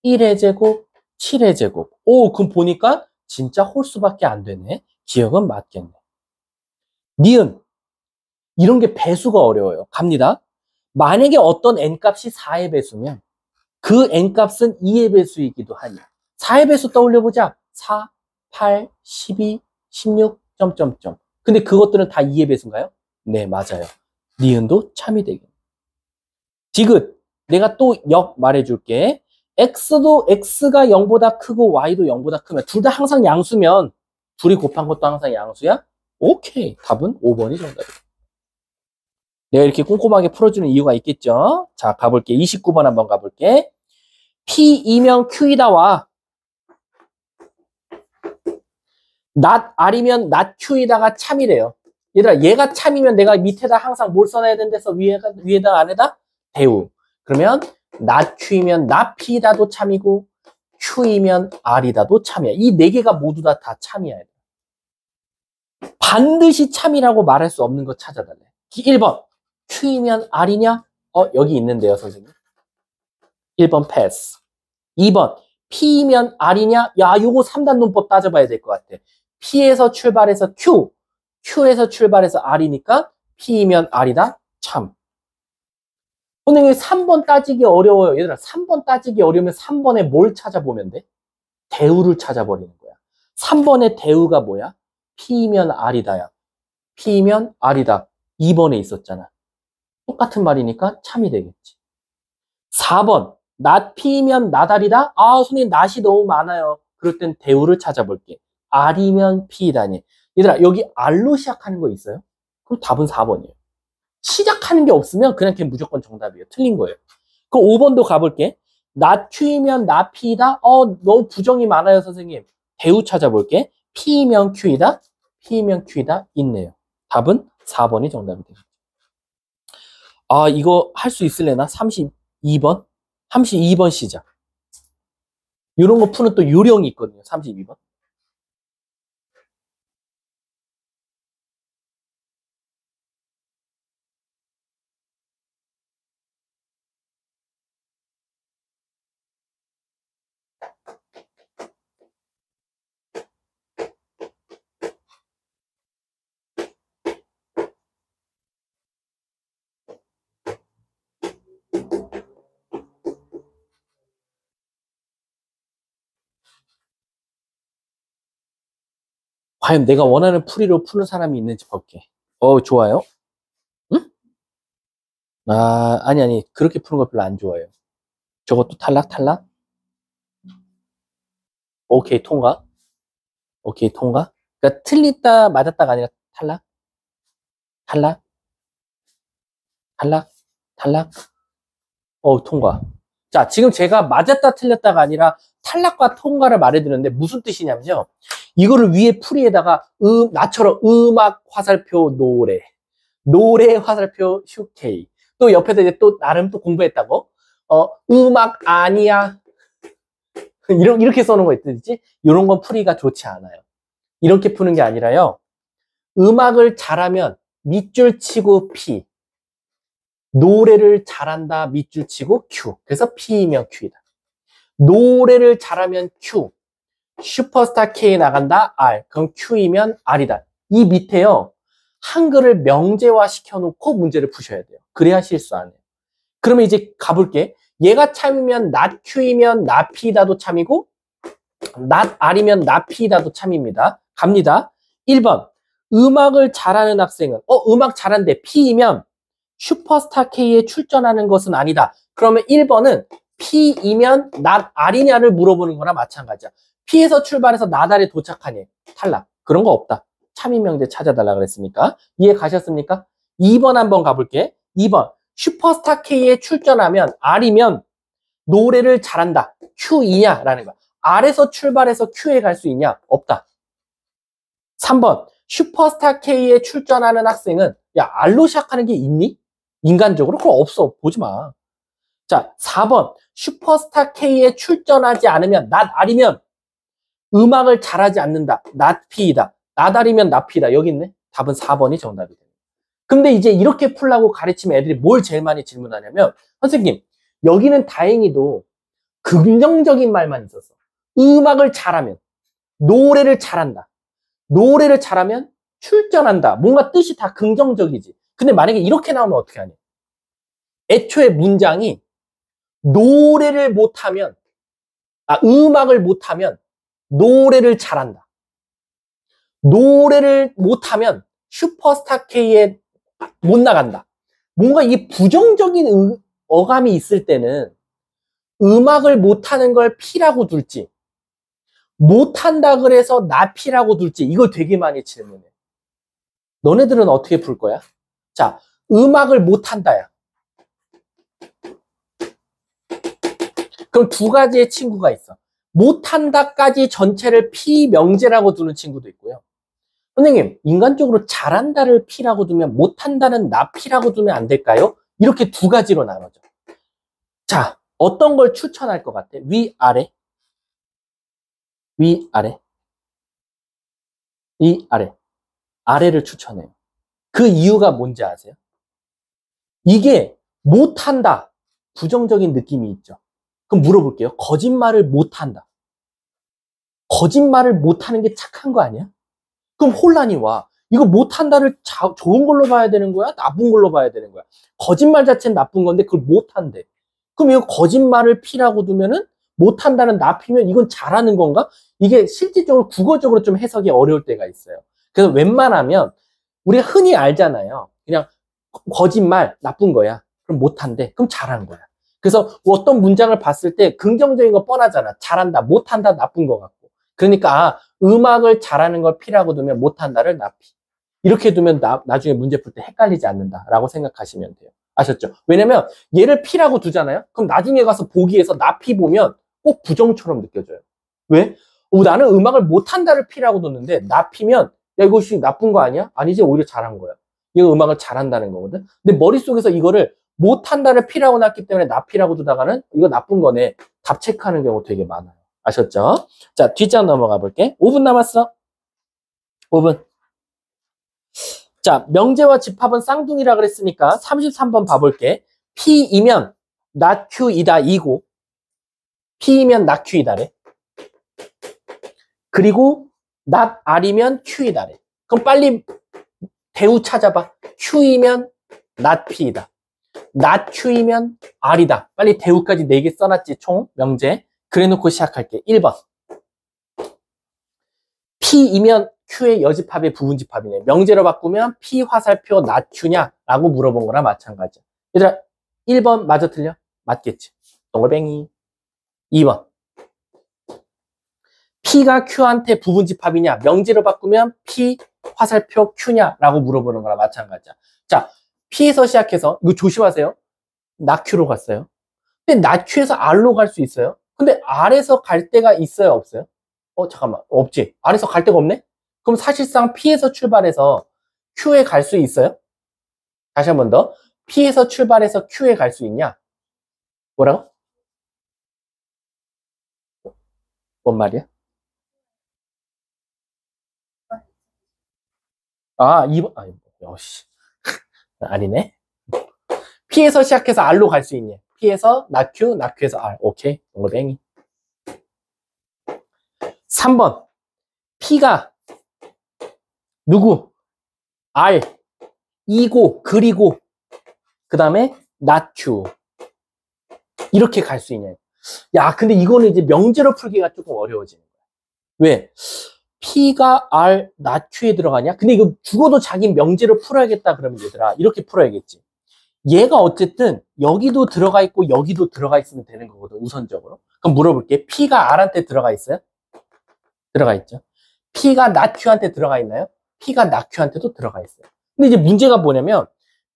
1의 제곱, 7의 제곱. 그럼 보니까 진짜 홀수밖에 안 되네. 기억은 맞겠네. 니은. 이런 게 배수가 어려워요. 갑니다. 만약에 어떤 n값이 4의 배수면 그 n값은 2의 배수이기도 하니 4의 배수 떠올려보자. 4, 8, 12, 16, 점점점. 근데 그것들은 다 2의 배수인가요? 네, 맞아요. 니은도 참이 되겠네. 디귿. 내가 또 역 말해줄게. x가 0보다 크고 y도 0보다 크면 둘 다 항상 양수면 둘이 곱한 것도 항상 양수야? 오케이. 답은 5번이 정답이야. 내가 이렇게 꼼꼼하게 풀어주는 이유가 있겠죠? 자, 가볼게. 29번 한번 가볼게. P이면 Q이다와 not R이면 not Q이다가 참이래요. 얘들아, 얘가 참이면 내가 밑에다 항상 뭘 써놔야 된대서 위에다 안에다 대우. 그러면 not Q이면 not P이다도 참이고 Q이면 R이다도 참이야. 이 네 개가 모두 다 참이야. 반드시 참이라고 말할 수 없는 거 찾아달래. 1번. Q이면 R이냐? 여기 있는데요, 선생님. 1번 패스. 2번. P이면 R이냐? 야, 요거 3단 논법 따져봐야 될 것 같아. P에서 출발해서 Q, Q에서 출발해서 R이니까 P이면 R이다? 참. 선생님 3번 따지기 어려워요. 얘들아, 3번 따지기 어려우면 3번에 뭘 찾아보면 돼? 대우를 찾아버리는 거야. 3번의 대우가 뭐야? P이면 R이다야. P이면 R이다. 2번에 있었잖아. 똑같은 말이니까 참이 되겠지. 4번. not P이면 나달이다? 선생님, not이 너무 많아요. 그럴 땐 대우를 찾아볼게. R이면 P이다니. 얘들아, 여기 R로 시작하는 거 있어요? 그럼 답은 4번이에요. 시작하는 게 없으면 그냥 걔 무조건 정답이에요. 틀린 거예요. 그럼 5번도 가볼게. not Q이면 not P이다? 너무 부정이 많아요, 선생님. 대우 찾아볼게. P이면 Q이다? P이면 Q이다? 있네요. 답은 4번이 정답이 되겠죠. 이거 할 수 있을래나? 32번? 32번 시작. 이런 거 푸는 또 요령이 있거든요. 32번. 과연 내가 원하는 풀이로 푸는 사람이 있는지 볼게. 좋아요. 응? 아니. 그렇게 푸는 거 별로 안 좋아해요. 저것도 탈락? 오케이, 통과. 오케이, 통과. 그러니까 틀리다, 맞았다가 아니라 탈락? 탈락? 탈락? 탈락? 통과. 자, 지금 제가 맞았다, 틀렸다가 아니라 탈락과 통과를 말해드렸는데 무슨 뜻이냐면요. 이거를 위에 풀이에다가 나처럼 음악 화살표 노래 화살표 휴케이. 또 옆에서 이제 또 나름 또 공부했다고. 음악 아니야. 이렇게 써놓은 거 있듯이 이런 건 풀이가 좋지 않아요. 이렇게 푸는 게 아니라요. 음악을 잘하면 밑줄 치고 P. 노래를 잘한다 밑줄 치고 Q. 그래서 P이면 Q이다. 노래를 잘하면 Q. 슈퍼스타 K 나간다 R. 그럼 Q이면 R이다. 이 밑에요. 한글을 명제화 시켜놓고 문제를 푸셔야 돼요. 그래야 실수 안 해요. 그러면 이제 가볼게. 얘가 참이면 not Q이면 not P다도 참이고 not R이면 not P다도 참입니다. 갑니다. 1번. 음악을 잘하는 학생은 음악 잘하는데 P이면 슈퍼스타 K에 출전하는 것은 아니다. 그러면 1번은 P이면 not R이냐를 물어보는 거나 마찬가지야. P에서 출발해서 not R에 도착하니 탈락. 그런 거 없다. 참인명제 찾아달라 그랬으니까. 이해 가셨습니까? 2번 한번 가볼게. 2번. 슈퍼스타 K에 출전하면 R이면 노래를 잘한다. Q이냐라는 거야. R에서 출발해서 Q에 갈 수 있냐? 없다. 3번. 슈퍼스타 K에 출전하는 학생은 R로 시작하는 게 있니? 인간적으로? 그럼 없어. 보지 마. 자, 4번. 슈퍼스타 K에 출전하지 않으면 not R이면 음악을 잘하지 않는다. not P이다. not R이면 not P다. 여기 있네. 답은 4번이 정답이 됩니다. 근데 이제 이렇게 풀라고 가르치면 애들이 뭘 제일 많이 질문하냐면 선생님, 여기는 다행히도 긍정적인 말만 있었어. 음악을 잘하면, 노래를 잘한다. 노래를 잘하면 출전한다. 뭔가 뜻이 다 긍정적이지. 근데 만약에 이렇게 나오면 어떻게 하냐? 애초에 문장이 노래를 못하면, 음악을 못하면 노래를 잘한다. 노래를 못하면 슈퍼스타 K에 못 나간다. 뭔가 이게 부정적인 어감이 있을 때는 음악을 못하는 걸 P라고 둘지, 못한다 그래서 나 P라고 둘지, 이걸 되게 많이 질문해. 너네들은 어떻게 풀 거야? 자, 음악을 못한다야. 그럼 두 가지의 친구가 있어. 못한다까지 전체를 P 명제라고 두는 친구도 있고요. 선생님, 인간적으로 잘한다를 P라고 두면 못한다는 나 P라고 두면 안 될까요? 이렇게 두 가지로 나눠져. 자, 어떤 걸 추천할 것 같아? 위, 아래? 위, 아래? 위, 아래. 아래를 추천해요. 그 이유가 뭔지 아세요? 이게 못한다. 부정적인 느낌이 있죠. 그럼 물어볼게요. 거짓말을 못한다. 거짓말을 못하는 게 착한 거 아니야? 그럼 혼란이 와. 이거 못한다를 좋은 걸로 봐야 되는 거야? 나쁜 걸로 봐야 되는 거야? 거짓말 자체는 나쁜 건데 그걸 못한대. 그럼 이거 거짓말을 P라고 두면은 못한다는 나 P면 이건 잘하는 건가? 이게 실질적으로 국어적으로 좀 해석이 어려울 때가 있어요. 그래서 웬만하면 우리가 흔히 알잖아요. 그냥 거짓말 나쁜 거야. 그럼 못한대. 그럼 잘한 거야. 그래서 어떤 문장을 봤을 때 긍정적인 거 뻔하잖아. 잘한다, 못한다, 나쁜 거 같고. 그러니까 음악을 잘하는 걸 P라고 두면 못한다를 나 P. 이렇게 두면 나중에 문제 풀 때 헷갈리지 않는다라고 생각하시면 돼요. 아셨죠? 왜냐면 얘를 P라고 두잖아요. 그럼 나중에 가서 보기에서 나 P 보면 꼭 부정처럼 느껴져요. 왜? 나는 음악을 못한다를 P라고 뒀는데 나 P면 야 이것이 나쁜 거 아니야? 아니지, 오히려 잘한 거야. 이거 음악을 잘한다는 거거든. 근데 머릿속에서 이거를 못한다를 P라고 놨기 때문에 나 P라고 두다가는 이거 나쁜 거네. 답 체크하는 경우 되게 많아요. 아셨죠? 자, 뒷장 넘어가 볼게. 5분 남았어. 5분. 자, 명제와 집합은 쌍둥이라 그랬으니까 33번 봐볼게. P이면 not Q이다 이고, P이면 not Q이다래. 그리고 not R이면 Q이다래. 그럼 빨리 대우 찾아봐. Q이면 not P이다. not Q이면 R이다. 빨리 대우까지 4개 써놨지, 총 명제. 그래 놓고 시작할게. 1번. P이면 Q의 여집합의 부분집합이네. 명제로 바꾸면 P 화살표 나 Q냐? 라고 물어본 거랑 마찬가지야. 얘들아, 1번 맞아 틀려? 맞겠지. 동글뱅이. 2번. P가 Q한테 부분집합이냐? 명제로 바꾸면 P 화살표 Q냐? 라고 물어보는 거랑 마찬가지야. 자, P에서 시작해서, 이거 조심하세요. 나 Q로 갔어요. 근데 나 Q에서 R로 갈 수 있어요? 근데 R에서 갈 데가 있어요? 없어요? 잠깐만. 없지. R에서 갈 데가 없네? 그럼 사실상 P에서 출발해서 Q에 갈 수 있어요? 다시 한 번 더. P에서 출발해서 Q에 갈 수 있냐? 뭐라고? 뭔 말이야? 아, 2번. 아니, 여씨. 아니네. P에서 시작해서 R로 갈 수 있냐? P에서 나 Q에서 R. 오케이. 동글뱅이. 3번. P가 누구? R. 이고, 그리고, 그 다음에 나 Q. 이렇게 갈 수 있냐? 야, 근데 이거는 이제 명제로 풀기가 조금 어려워지는 거야. 왜? P가 R, 나 Q에 들어가냐? 근데 이거 죽어도 자기 명제로 풀어야겠다 그러면 얘들아, 이렇게 풀어야겠지. 얘가 어쨌든 여기도 들어가 있고 여기도 들어가 있으면 되는 거거든, 우선적으로. 그럼 물어볼게. P가 R한테 들어가 있어요? 들어가 있죠. P가 나 Q한테 들어가 있나요? P가 나 Q한테도 들어가 있어요. 근데 이제 문제가 뭐냐면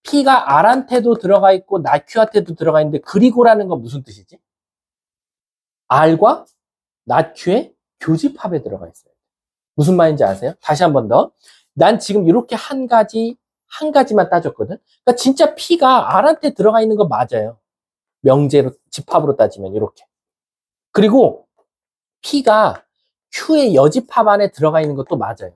P가 R한테도 들어가 있고 나 Q한테도 들어가 있는데 그리고라는 건 무슨 뜻이지? R과 나 Q의 교집합에 들어가 있어요. 무슨 말인지 아세요? 다시 한 번 더. 난 지금 이렇게 한 가지만 따졌거든. 그러니까 진짜 P가 R한테 들어가 있는 거 맞아요. 명제로, 집합으로 따지면 이렇게. 그리고 P가 Q의 여집합 안에 들어가 있는 것도 맞아요.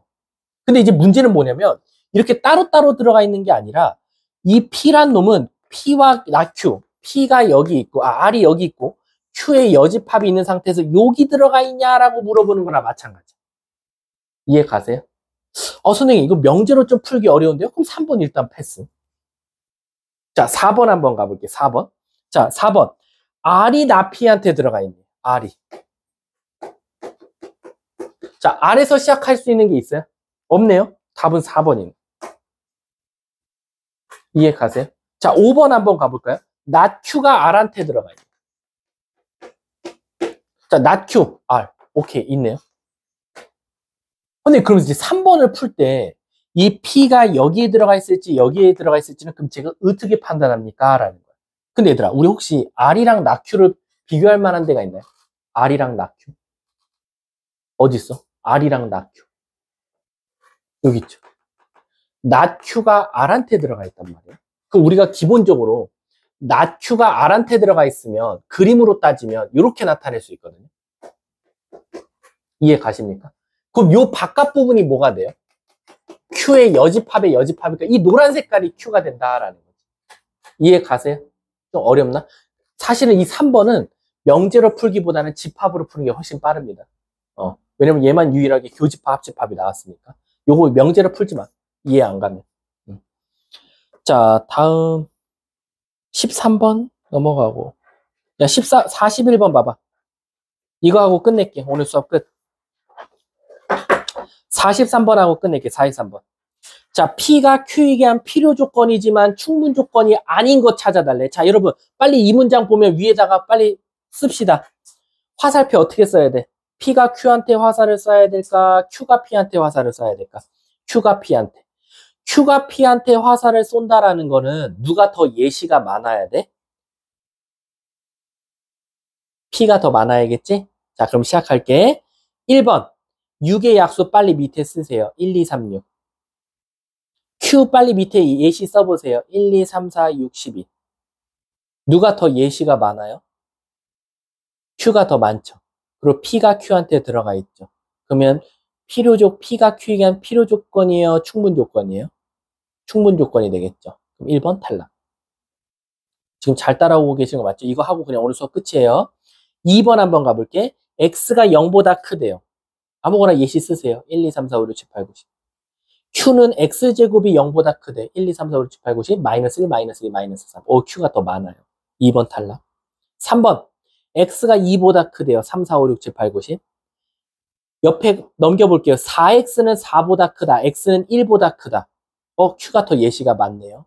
근데 이제 문제는 뭐냐면 이렇게 따로따로 들어가 있는 게 아니라 이 P란 놈은 P와 나 Q, P가 여기 있고, R이 여기 있고 Q의 여집합이 있는 상태에서 여기 들어가 있냐라고 물어보는 거나 마찬가지. 이해 가세요? 선생님 이거 명제로 좀 풀기 어려운데요? 그럼 3번 일단 패스. 자, 4번 한번 가볼게요. 4번. 자, 4번. R이 나 P한테 들어가 있네. R이. 자, R에서 시작할 수 있는 게 있어요? 없네요. 답은 4번이네. 이해 가세요? 자, 5번 한번 가볼까요? 나 Q가 R한테 들어가 있네. 자, 나 Q, R. 오케이, 있네요. 근데 그럼 이제 3번을 풀 때 이 P가 여기에 들어가 있을지 여기에 들어가 있을지는 그럼 제가 어떻게 판단합니까? 라는 거예요. 근데 얘들아, 우리 혹시 R이랑 나 Q를 비교할 만한 데가 있나요? R이랑 나 Q. 어디 있어? R이랑 나 Q. 여기 있죠. 나 Q가 R한테 들어가 있단 말이에요. 그럼 우리가 기본적으로 나 Q가 R한테 들어가 있으면 그림으로 따지면 이렇게 나타낼 수 있거든요. 이해 가십니까? 그럼 요 바깥 부분이 뭐가 돼요? Q의 여집합의 여집합이니까 이 노란 색깔이 Q가 된다라는 거지. 이해 가세요? 좀 어렵나? 사실은 이 3번은 명제로 풀기보다는 집합으로 푸는 게 훨씬 빠릅니다. 왜냐면 얘만 유일하게 교집합, 합집합이 나왔으니까. 요거 명제로 풀지 마. 이해 안 가면. 자, 다음 13번 넘어가고. 야, 41번 봐봐. 이거 하고 끝낼게. 오늘 수업 끝. 43번 하고 끝낼게. 43번. 자, P가 Q에게 한 필요 조건이지만 충분 조건이 아닌 것 찾아달래. 자, 여러분 빨리 이 문장 보면 위에다가 빨리 씁시다. 화살표 어떻게 써야 돼? P가 Q한테 화살을 쏴야 될까? Q가 P한테 화살을 쏴야 될까? Q가 P한테. Q가 P한테 화살을 쏜다라는 거는 누가 더 예시가 많아야 돼? P가 더 많아야겠지? 자, 그럼 시작할게. 1번. 6의 약수 빨리 밑에 쓰세요. 1, 2, 3, 6. Q 빨리 밑에 예시 써보세요. 1, 2, 3, 4, 6, 12. 누가 더 예시가 많아요? Q가 더 많죠. 그리고 P가 Q한테 들어가 있죠. 그러면 P가 Q에게 한 필요 조건이에요? 충분 조건이에요? 충분 조건이 되겠죠. 그럼 1번 탈락. 지금 잘 따라오고 계시는 거 맞죠? 이거 하고 그냥 오늘 수업 끝이에요. 2번 한번 가볼게. X가 0보다 크대요. 아무거나 예시 쓰세요. 1, 2, 3, 4, 5, 6, 7, 8, 9, 10. Q는 X제곱이 0보다 크대. 1, 2, 3, 4, 5, 6, 7, 8, 9, 10. 마이너스 1, 마이너스 2, 마이너스 3. Q가 더 많아요. 2번 탈락. 3번. X가 2보다 크대요. 3, 4, 5, 6, 7, 8, 9, 10. 옆에 넘겨볼게요. 4x는 4보다 크다. x는 1보다 크다. q가 더 예시가 많네요.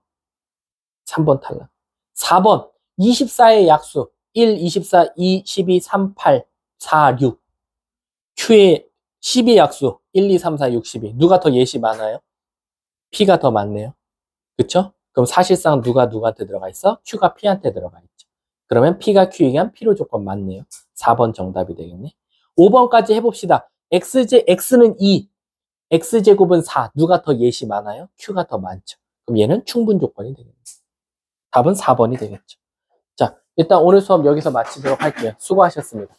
3번 탈락. 4번 24의 약수 1, 24, 2, 12, 3, 8, 4, 6. q의 10의 약수 1, 2, 3, 4, 6, 12. 누가 더 예시 많아요? p가 더 많네요. 그쵸? 그럼 사실상 누가 누구한테 들어가 있어? q가 p한테 들어가 있죠. 그러면 p가 q에게 한 필요 조건 맞네요. 4번 정답이 되겠네. 5번까지 해봅시다. x는 2, x제곱은 4. 누가 더 예시 많아요? q가 더 많죠. 그럼 얘는 충분 조건이 되겠네. 답은 4번이 되겠죠. 자, 일단 오늘 수업 여기서 마치도록 할게요. 수고하셨습니다.